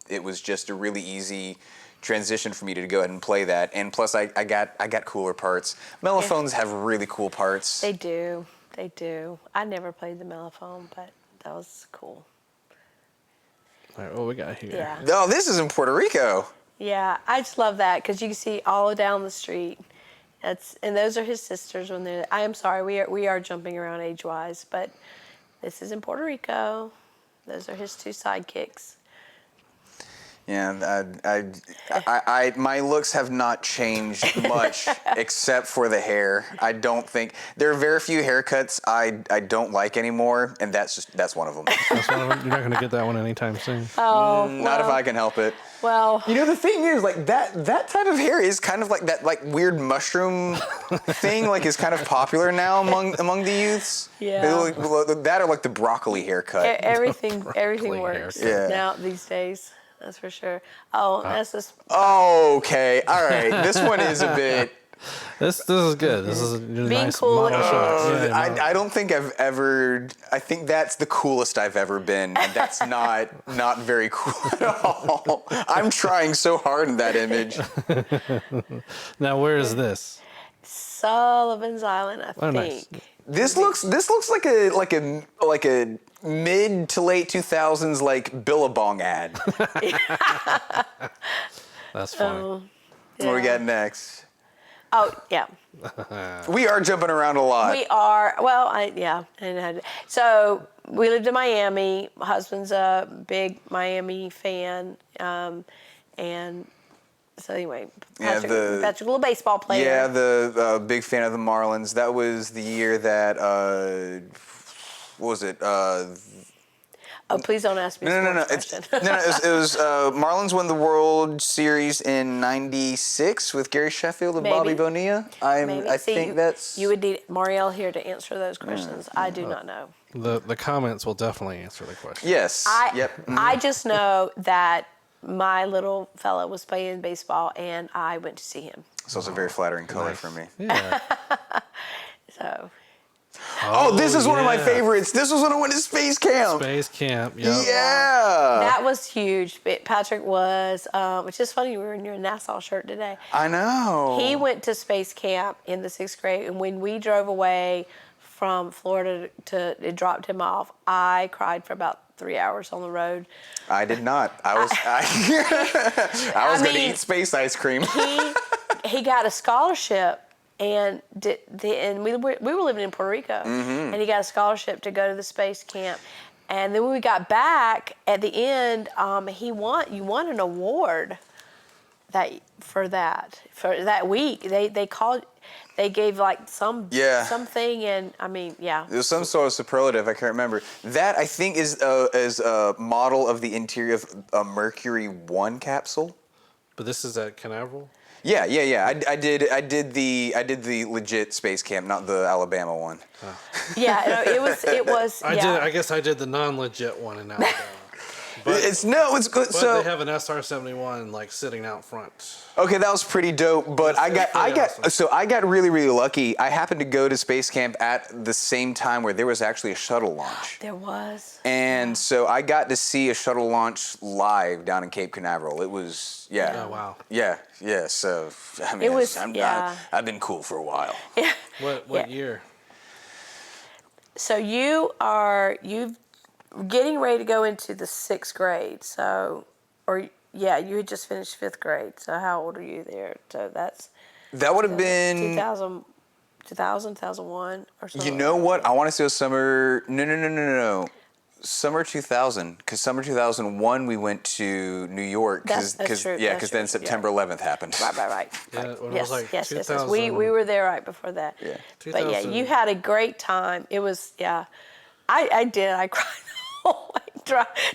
it was just a really easy transition for me to go ahead and play that. And plus, I got cooler parts. Mellophones have really cool parts. They do. They do. I never played the mellophone, but that was cool. All right, what we got here? Yeah. Oh, this is in Puerto Rico. Yeah, I just love that because you can see all down the street. And those are his sisters when they're. I am sorry, we are jumping around age-wise, but this is in Puerto Rico. Those are his 2 sidekicks. Yeah, my looks have not changed much except for the hair. I don't think there are very few haircuts I don't like anymore, and that's one of them. That's one of them. You're not going to get that one anytime soon. Oh, Not if I can help it. Well, The thing is, like that type of hair is kind of like that weird mushroom thing, is kind of popular now among the youths. Yeah. That or like the broccoli haircut. everything Broccoli works haircut. Yeah. now these days. That's for sure. Oh, that's just. Okay, all right. This one is a bit. This is good. This is a nice cool model shot. Yeah, I don't think I've ever. I think that's the coolest I've ever been, and that's not very cool at all. I'm trying so hard in that image. Now, where is this? Sullivan's Island, I think. Nice. This looks like a mid to late 2000s Billabong ad. That's fine. Oh, What do we yeah. got next? Oh, yeah. We are jumping around a lot. We are. Well, so we lived in Miami. My husband's a big Miami fan. And so anyway, Patrick's a little baseball player. Yeah, the big fan of the Marlins. That was the year that, what was it? Oh, please don't ask me a No. question. It was Marlins won the World Series in '96 with Gary Sheffield and Maybe. Bobby Bonilla. Maybe. I See, think that's. You would need Marielle here to answer those questions. I do not know. The comments will definitely answer the question. Yes. Yep. I just know that my little fella was playing baseball, and I went to see him. It's also a very flattering color Nice. for me. Yeah. So. Oh, this is one of my yeah. favorites. This was when I went to Space Camp. Space Camp. Yep. Yeah. That was huge. Patrick was, which is funny, we were in your Nassau shirt today. I know. He went to Space Camp in the 6th grade, and when we drove away from Florida it dropped him off, I cried for about 3 hours on the road. I did not. I was going to eat space ice cream. He got a scholarship. And we were living in Puerto Rico, and he got a scholarship to go to the space camp. And then when we got back at the end, you won an award for that week. They gave like something, and I mean, yeah. There was some sort of superlative, I can't remember. That, I think, is a model of the interior of a Mercury 1 capsule. But this is at Canaveral? Yeah. I did the legit space camp, not the Alabama one. Yeah, no, it was. I guess I did the non-legit one in Alabama. But It's good. But So they have an SR-71 like sitting out front. okay, that was pretty dope. But I got really, really lucky. I happened to go to space camp at the same time where there was actually a shuttle launch. There was. And so I got to see a shuttle launch live down in Cape Canaveral. It was Oh wow. Yeah. So I mean, I've been cool for a while. Yeah. What year? So you've getting ready to go into the 6th grade. So, you had just finished 5th grade. So how old are you there? So That would have been 2001 or something. You know what? I want to say it was summer. No. Summer 2000. Because summer 2001 we went to New York. That's true. Because then September 11th happened. Right. Yeah, when it Yes, was like yes. 2000. We were there right before that. Yeah. But yeah, you had a great time. It was, yeah. I did. I cried the whole way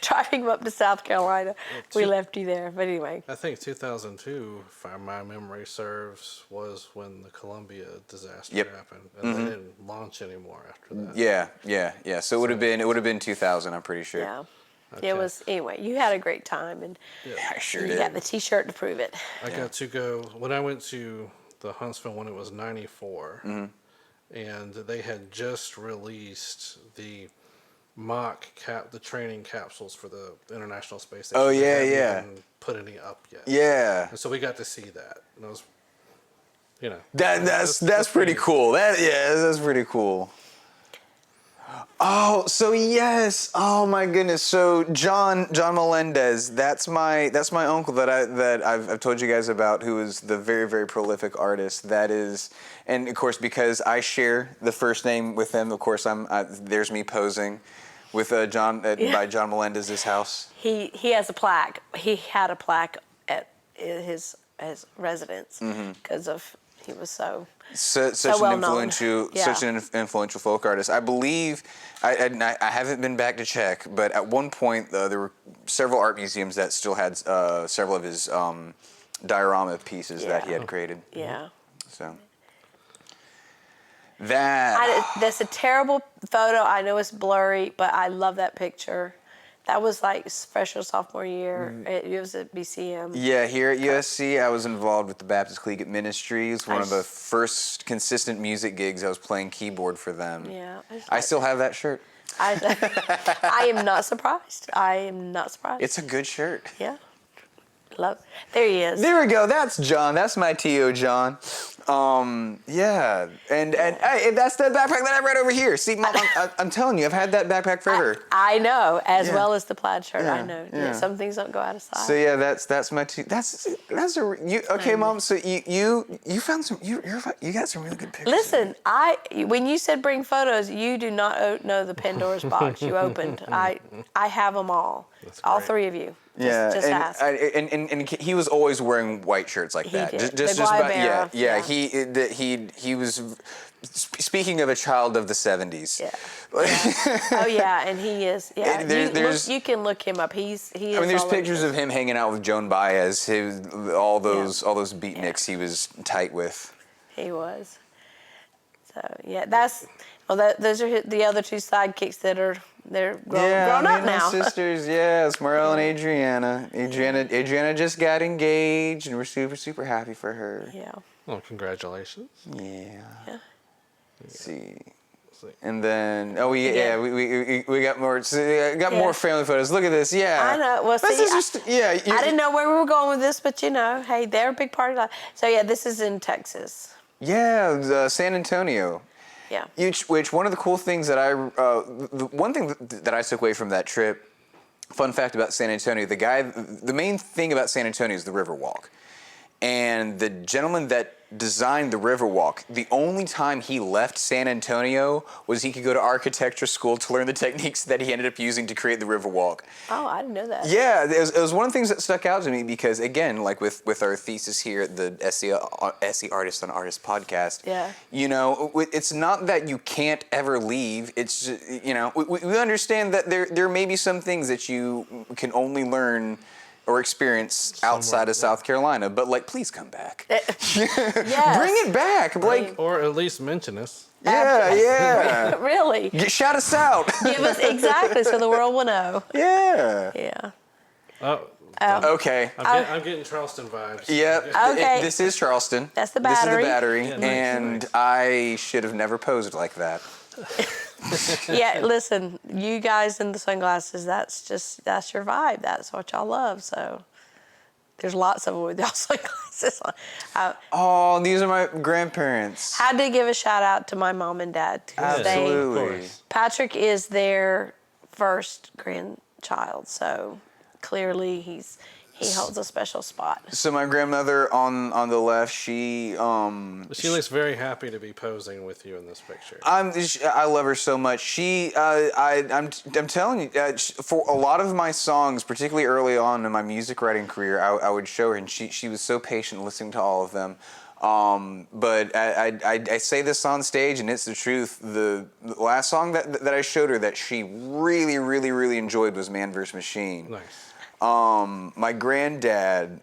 driving up to South Carolina. We left you there. But anyway. I think 2002, if my memory serves, was when the Columbia disaster happened, and they didn't launch anymore after that. Yeah. So it would have been 2000. I'm pretty sure. Yeah. Okay. It was, anyway, you had a great time. And I sure you did. got the T-shirt to prove it. I got to go when I went to the Huntsville when it was '94, and they had just released the the training capsules for the International Space Station. Oh, yeah, They yeah. hadn't even put any up yet. Yeah. And so we got to see that. And it was, That's pretty cool. That's pretty cool. Oh, so yes. Oh my goodness. So John Meléndez, that's my uncle that I've told you guys about, who is the very, very prolific artist. That is, and of course because I share the first name with him, of course there's me posing with John by John Meléndez's house. He has a plaque. He had a plaque at his residence because of he was such an influential folk artist. I believe I haven't been back to check, but at one point there were several art museums that still had several of his diorama pieces that he had created. Yeah. So that's a terrible photo. I know it's blurry, but I love that picture. That was like freshman sophomore year. It was at BCM. Yeah, here at USC, I was involved with the Baptist Collegiate Ministry. It was one of the first consistent music gigs. I was playing keyboard for them. Yeah. I still have that shirt. I am not surprised. It's a good shirt. Yeah. There he is. There we go. That's John. That's my T.O. John. Yeah. And hey, that's the backpack that I read over here. See, Mom, I'm telling you, I've had that backpack forever. I know, as well as the plaid shirt. Yeah, I know. yeah. Some things don't go out of size. So yeah, that's my okay, Mom. So you found some you got some really good pictures. Listen, when you said bring photos, you do not know the Pandora's box you opened. I have them all. All three of you. Just ask. And he was always wearing white shirts like that. Did. Just the about, yeah. He was. Speaking of a child of the 70s. Yeah. Oh yeah, and he is. Yeah. You can look him up. He is. I mean, there's pictures of him hanging out with Joan Baez. All those beatniks he was tight with. He was. So yeah, those are the other two sidekicks that are grown up now. Sisters, yes, Merle and Adriana. Adriana just got engaged, and we're super, super happy for her. Yeah. Well, congratulations. Yeah. Let's see. And then we got more more family photos. Look at this. Yeah. I know. Well, see, I didn't know where we were going with this, but hey, they're a big part of that. So yeah, this is in Texas. Yeah, San Antonio. Yeah. Which one of the cool things that one thing that I took away from that trip, fun fact about San Antonio, the main thing about San Antonio is the Riverwalk. And the gentleman that designed the Riverwalk. The only time he left San Antonio was he could go to architecture school to learn the techniques that he ended up using to create the Riverwalk. Oh, I didn't know that. Yeah, it was one of the things that stuck out to me because, again, like with our thesis here at the SC Artist on Artist podcast, Yeah. you know, it's not that you can't ever leave. It's just, you know, we understand that there may be some things that you can only learn or experience outside of South Carolina, but like, please come back. Yes. Bring it back, like, Or at least mention us. yeah. Really. Shout us out. Give us exactly so the world will know. Yeah. Yeah. Oh, Okay. I'm getting Charleston vibes. Yep. Okay. This is Charleston. That's the This is battery. the battery, Yeah, nice, and nice. I should have never posed like that. Yeah, listen, you guys in the sunglasses, that's your vibe. That's what y'all love. So there's lots of them with y'all sunglasses on. Oh, these are my grandparents. Had to give a shout out to my mom and dad. 'Cause Absolutely. Of course. Patrick is their first grandchild, so clearly he holds a special spot. So my grandmother on the left, she She looks very happy to be posing with you in this picture. I love her so much. I'm telling you, for a lot of my songs, particularly early on in my music writing career, I would show her, and she was so patient listening to all of them. But I say this on stage, and it's the truth. The last song that I showed her that she really, really, really enjoyed was Man vs. Machine. Nice. My granddad,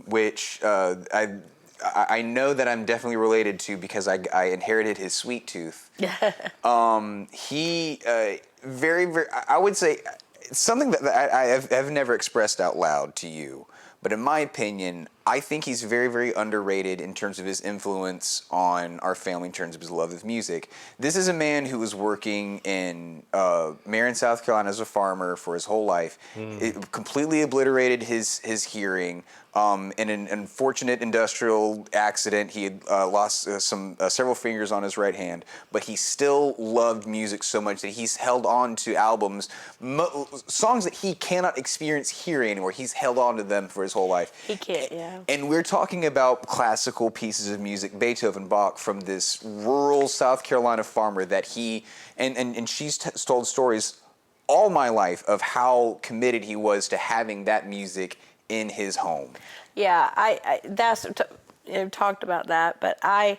which I know that I'm definitely related to because I inherited his sweet tooth. He very, very, I would say it's something that I've never expressed out loud to you, but in my opinion, I think he's very, very underrated in terms of his influence on our family, in terms of his love of music. This is a man who was working in Marion, South Carolina as a farmer for his whole life. It completely obliterated his hearing. In an unfortunate industrial accident, he had lost several fingers on his right hand, but he still loved music so much that he's held on to albums, songs that he cannot experience hearing anymore. He's held on to them for his whole life. He can't, yeah. And we're talking about classical pieces of music, Beethoven, Bach, from this rural South Carolina farmer that he, and she's told stories all my life of how committed he was to having that music in his home. Yeah, I talked about that, but I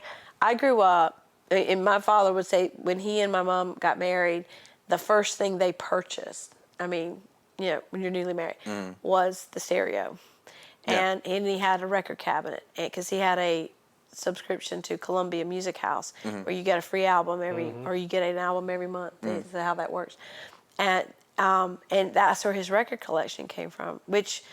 grew up, and my father would say when he and my mom got married, the first thing they purchased, I mean, you know, when you're newly married, was the stereo. Yeah. And he had a record cabinet, because he had a subscription to Columbia Music House, where you get a free album or you get an album every month. That's how that works. And that's where his record collection came from, which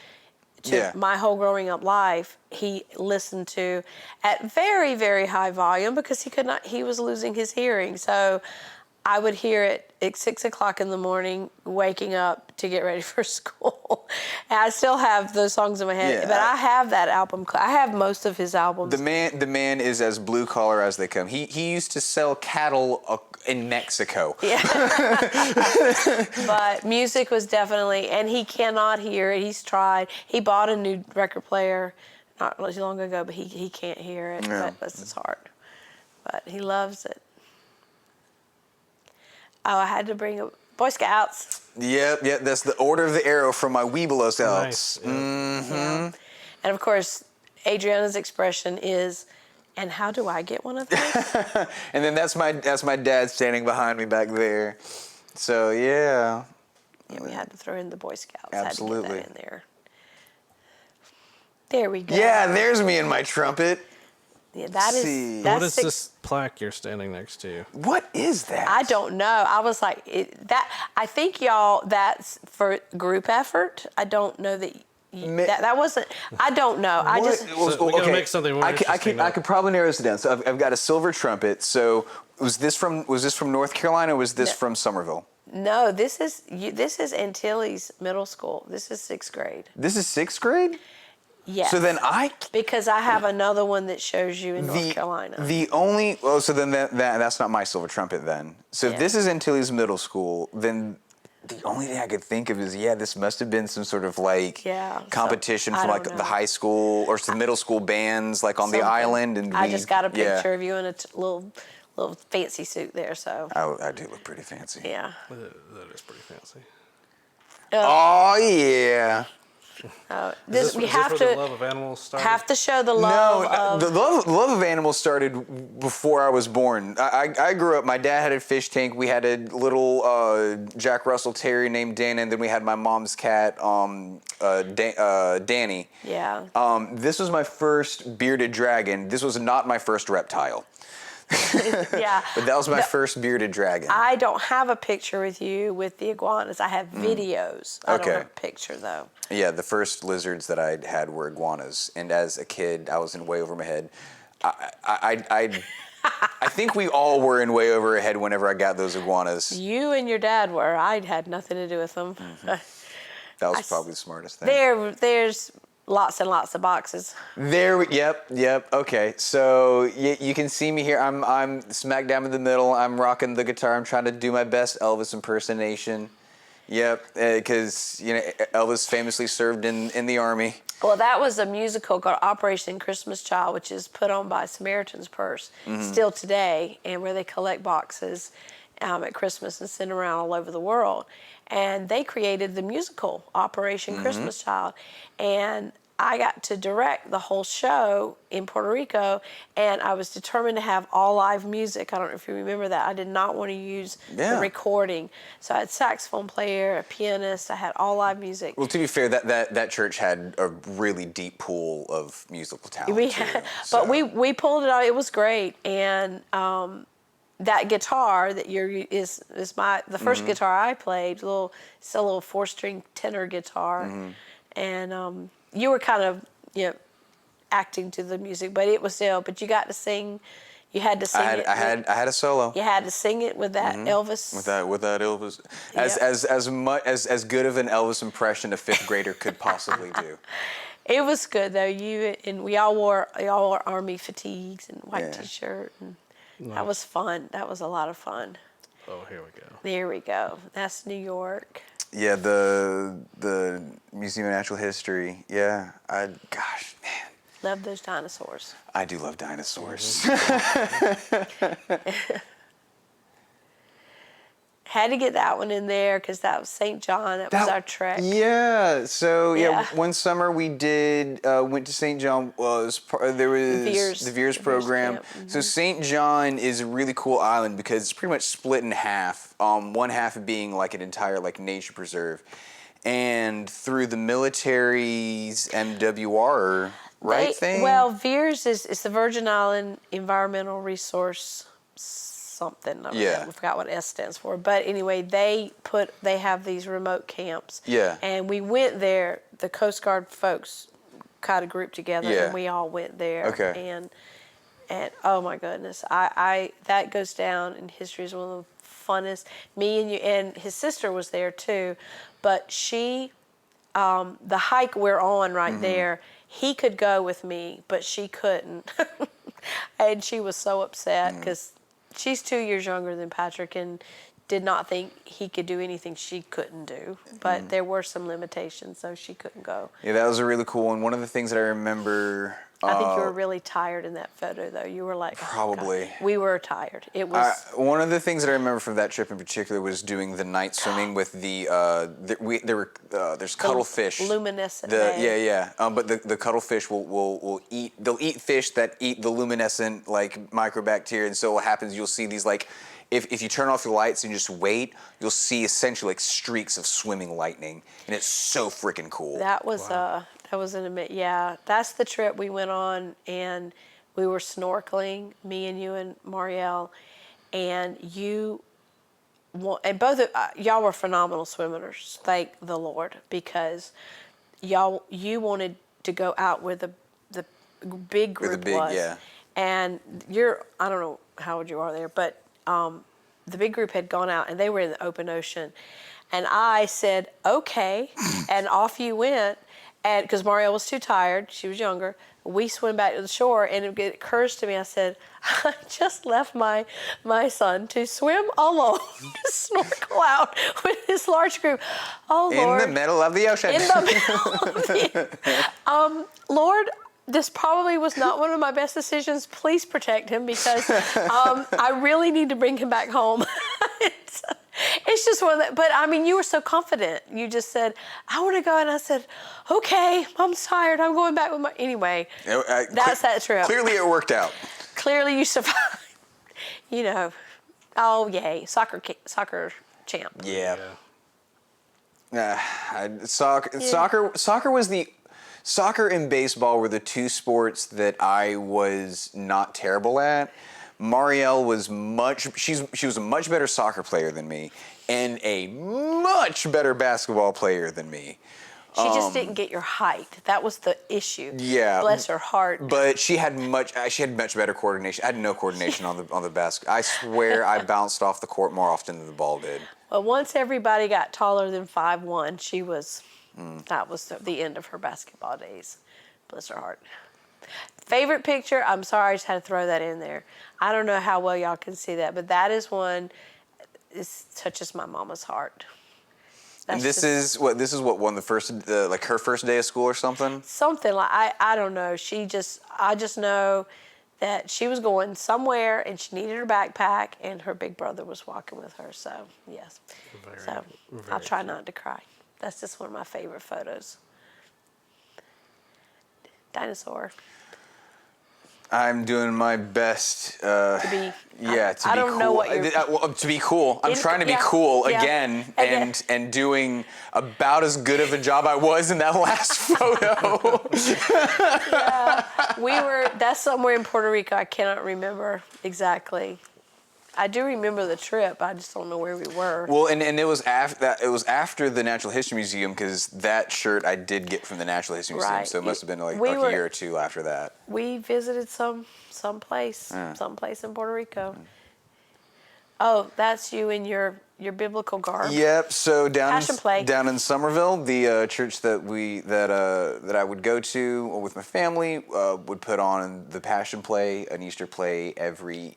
my whole growing up life, he listened to at very, very high volume because he was losing his hearing. So I would hear it at 6 o'clock in the morning, waking up to get ready for school. And I still have those songs in my head, but I have that album. I have most of his albums. The man is as blue collar as they come. He used to sell cattle in Mexico. Yeah. But music was definitely, and he cannot hear it. He's tried. He bought a new record player not too long ago, but he can't hear it. Yeah. But bless his heart. But he loves it. Oh, I had to bring up Boy Scouts. Yep, that's the Order of the Arrow from my Webelos Elks. Nice. Yeah. Yeah. And of course, Adriana's expression is, and how do I get one of those? And then that's my dad standing behind me back there. So yeah. Yeah, we had to throw in the Boy Scouts. Absolutely. Had to get that in there. There we go. Yeah, there's me and my trumpet. Yeah, that is. See. That's What is this plaque you're standing next to? What is that? I don't know. I was like, I think y'all, that's for group effort. I don't know that. That wasn't. I don't know. I What? just. So we gotta make something more interesting I now. could probably narrow this down. So I've got a silver trumpet. So was this from North Carolina? Or was this from Somerville? No, this is Antilles Middle School. This is 6th grade. This is 6th grade. Yes. So then because I have another one that shows you in North Carolina. So then that's not my silver trumpet then. So if Yeah. this is Antilles Middle School, then The only thing I could think of is, this must have been some sort of like competition from like the high school or some middle school bands like on the island. And I just got a picture of you in a little fancy suit there, so. I do look pretty fancy. Yeah. That is pretty fancy. Oh, yeah. We have the love of animals started? have to show the love of. The love of animals started before I was born. I grew up, my dad had a fish tank. We had a little Jack Russell Terrier named Dana, and then we had my mom's cat, Danny. Yeah. This was my first bearded dragon. This was not my first reptile. Yeah. But that was my first bearded dragon. I don't have a picture with you with the iguanas. I have videos. I don't have a picture, though. Yeah, the first lizards that I had were iguanas, and as a kid, I was in way over my head. I think we all were in way over our head whenever I got those iguanas. You and your dad were. I had nothing to do with them. That was probably the smartest thing. There's lots and lots of boxes. Yep. Okay, so you can see me here. I'm smack down in the middle. I'm rocking the guitar. I'm trying to do my best Elvis impersonation. Yep, because Elvis famously served in the army. Well, that was a musical called Operation Christmas Child, which is put on by Samaritan's Purse still today, and where they collect boxes at Christmas and send around all over the world. And they created the musical Operation Christmas Child, and I got to direct the whole show in Puerto Rico, and I was determined to have all live music. I don't know if you remember that. I did not want to use the recording. So I had saxophone player, a pianist, I had all live music. Well, to be fair, that church had a really deep pool of musical talent. But we pulled it out. It was great. And that guitar that is the first guitar I played. It's a little 4-string tenor guitar, and you were kind of acting to the music, but it was still. But you got to sing. You had to sing it. I had a solo. You had to sing it with that Elvis. With that Elvis, as good of an Elvis impression a fifth grader could possibly do. It was good though. We all wore army fatigues and white t-shirt, and that was fun. That was a lot of fun. Oh, here we go. There we go. That's New York. Yeah, the Museum of Natural History. Yeah, gosh, man. Love those dinosaurs. I do love dinosaurs. Had to get that one in there because that was St. John. That was our trek. Yeah. So one summer we went to St. John. There was the Veers program. So St. John is a really cool island because it's pretty much split in half. One half being like an entire like nature preserve, and through the military's MWR thing. Well, Veers is the Virgin Island Environmental Resource something. I forgot what S stands for. But anyway, they have these remote camps. Yeah. And we went there. The Coast Guard folks got a group together, and we all went there. Okay. And oh my goodness, that goes down in history as one of the funnest. Me and you and his sister was there too, but she, the hike we're on right there, he could go with me, but she couldn't, and she was so upset because she's 2 years younger than Patrick and did not think he could do anything she couldn't do. But there were some limitations, so she couldn't go. Yeah, that was a really cool one. One of the things that I remember... I think you were really tired in that photo, though. You were like... Probably. Oh, we were tired. It was... one of the things that I remember from that trip in particular was doing the night swimming with there's cuttlefish. Luminescent. But the cuttlefish will eat. They'll eat fish that eat the luminescent like microbacteria, and so what happens? You'll see these like. If you turn off your lights and just wait, you'll see essentially like streaks of swimming lightning, and it's so freaking cool. That was that's the trip we went on, and we were snorkeling, me and you and Marielle, and both of y'all were phenomenal swimmers, thank the Lord, because you wanted to go out where the big group was, and I don't know how old you are there, but the big group had gone out and they were in the open ocean, and I said okay, and off you went, And because Marielle was too tired, she was younger, we swim back to the shore, and it occurs to me, I said, I just left my son to swim alone, to snorkel out with this large group. Oh, Lord. In the middle of the ocean. In the middle of the Lord, this probably was not one of my best decisions. Please protect him, because I really need to bring him back home. It's just one of that, but I mean, you were so confident. You just said, I want to go. And I said, okay, Mom's tired. I'm going back with my, anyway, that's that trip. Clearly it worked out. Clearly you survived. You know, oh, yay, soccer champ. Yeah. Soccer and baseball were the two sports that I was not terrible at. Marielle was she was a much better soccer player than me and a much better basketball player than me. She just didn't get your height. That was the issue. Yeah. Bless her heart. But she had much better coordination. I had no coordination on the basket. I swear I bounced off the court more often than the ball did. Well, once everybody got taller than 5'1", she was, that was the end of her basketball days. Bless her heart. Favorite picture, I'm sorry, I just had to throw that in there. I don't know how well y'all can see that, but that is one, it touches my mama's heart. And this is what one of the first, like her first day of school or something? Something like, I don't know. I just know that she was going somewhere and she needed her backpack and her big brother was walking with her. So, yes. I'll try not to cry. That's just one of my favorite photos. Dinosaur. I'm doing my best. To be cool. I'm trying to be cool again and doing about as good of a job I was in that last photo. That's somewhere in Puerto Rico. I cannot remember exactly. I do remember the trip. I just don't know where we were. Well, and it was after the Natural History Museum, because that shirt I did get from the Natural History Museum, so it must have been like a year or two after that. We visited some place in Puerto Rico. Oh, that's you in your biblical garb. Yep. So down in Somerville, the church that I would go to with my family would put on the Passion Play, an Easter play every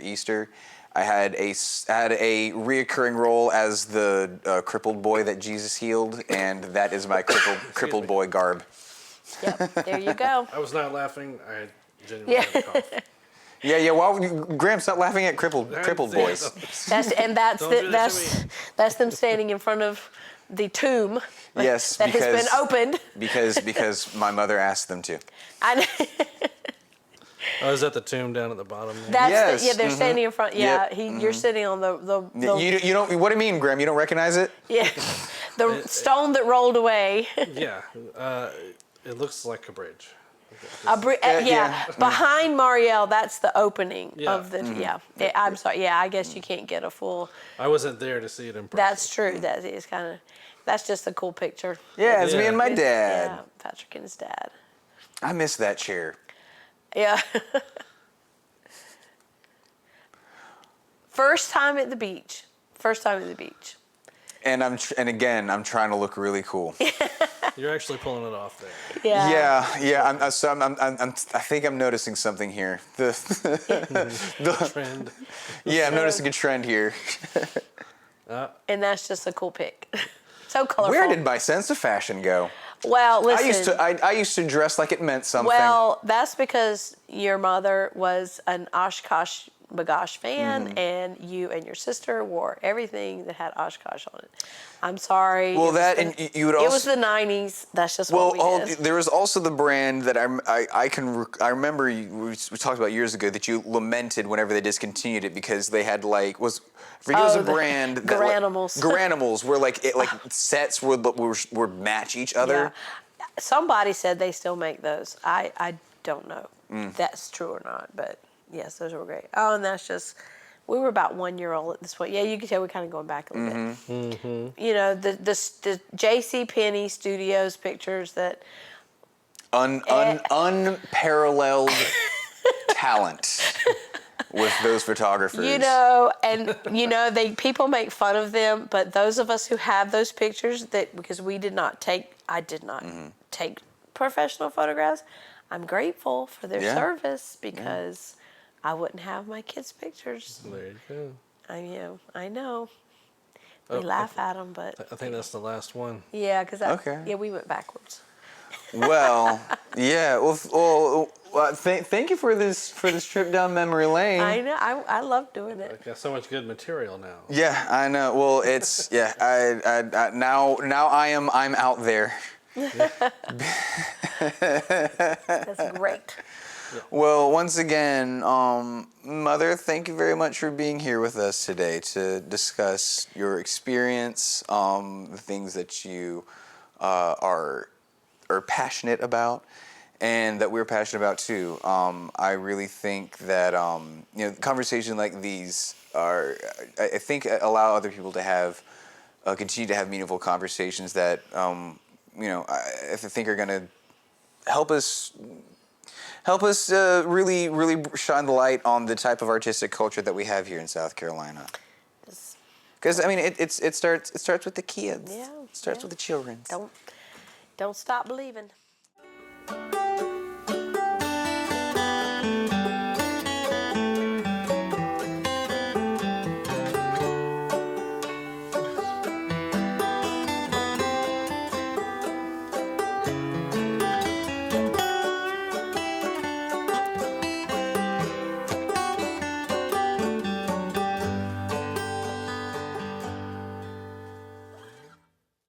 Easter. I had a reoccurring role as the crippled boy that Jesus healed, and that is my crippled boy garb. Yep. There you go. I was not laughing. I genuinely had a cough. Yeah. Why would you, Graham, stop laughing at crippled boys? That's them standing in front of the tomb. Yes, that has been opened. because my mother asked them to. Oh, is that the tomb down at the bottom there? That's they're standing in front. Yeah, you're sitting on the You don't. What do you mean, Graham? You don't recognize it? Yeah, the stone that rolled away. Yeah, it looks like a bridge. Behind Marielle, that's the opening of the. I'm sorry. Yeah, I guess you can't get a full. I wasn't there to see it in person. That's true. That is kind of. That's just a cool picture. Yeah, it's me and my dad. Yeah, Patrick and his dad. I miss that chair. Yeah. First time at the beach. And I'm trying to look really cool. You're actually pulling it off there. Yeah. I think I'm noticing something here. The Trend. Yeah, I'm noticing a trend here. And that's just a cool pic. So colorful. Where did my sense of fashion go? Well, listen. I used to dress like it meant something. Well, that's because your mother was an Oshkosh Bagosh fan, and you and your sister wore everything that had Oshkosh on it. I'm sorry. Well, you would also. It was the '90s. That's just what we did. There was also the brand that I remember we talked about years ago that you lamented whenever they discontinued it because they had it was a brand that Garanimals where sets would match each other. Yeah. Somebody said they still make those. I don't know if that's true or not, but. Yes, those were great. Oh, and that's just, we were about 1 year old at this point. Yeah, you can tell we're kind of going back a little bit. Mm-hmm. You know, the J.C. Penney Studios pictures that. Unparalleled talent. with those photographers. And people make fun of them, but those of us who have those pictures, because I did not take professional photographs, I'm grateful for their service because I wouldn't have my kids' pictures. There you go. I know. We laugh at them, but I think that's the last one. yeah, because we went backwards. Well, yeah. Well, thank you for this trip down memory lane. I know. I love doing it. I've got so much good material now. Yeah, I know. Well, it's I now I'm out there. That's great. Well, once again, Mother, thank you very much for being here with us today to discuss your experience, the things that you are passionate about, and that we're passionate about too. I really think that conversations like these I think, allow other people to have continue to have meaningful conversations that I think are going to help us really shine the light on the type of artistic culture that we have here in South Carolina. Because it starts with the kids. Yeah. It starts with the children. Don't stop believing.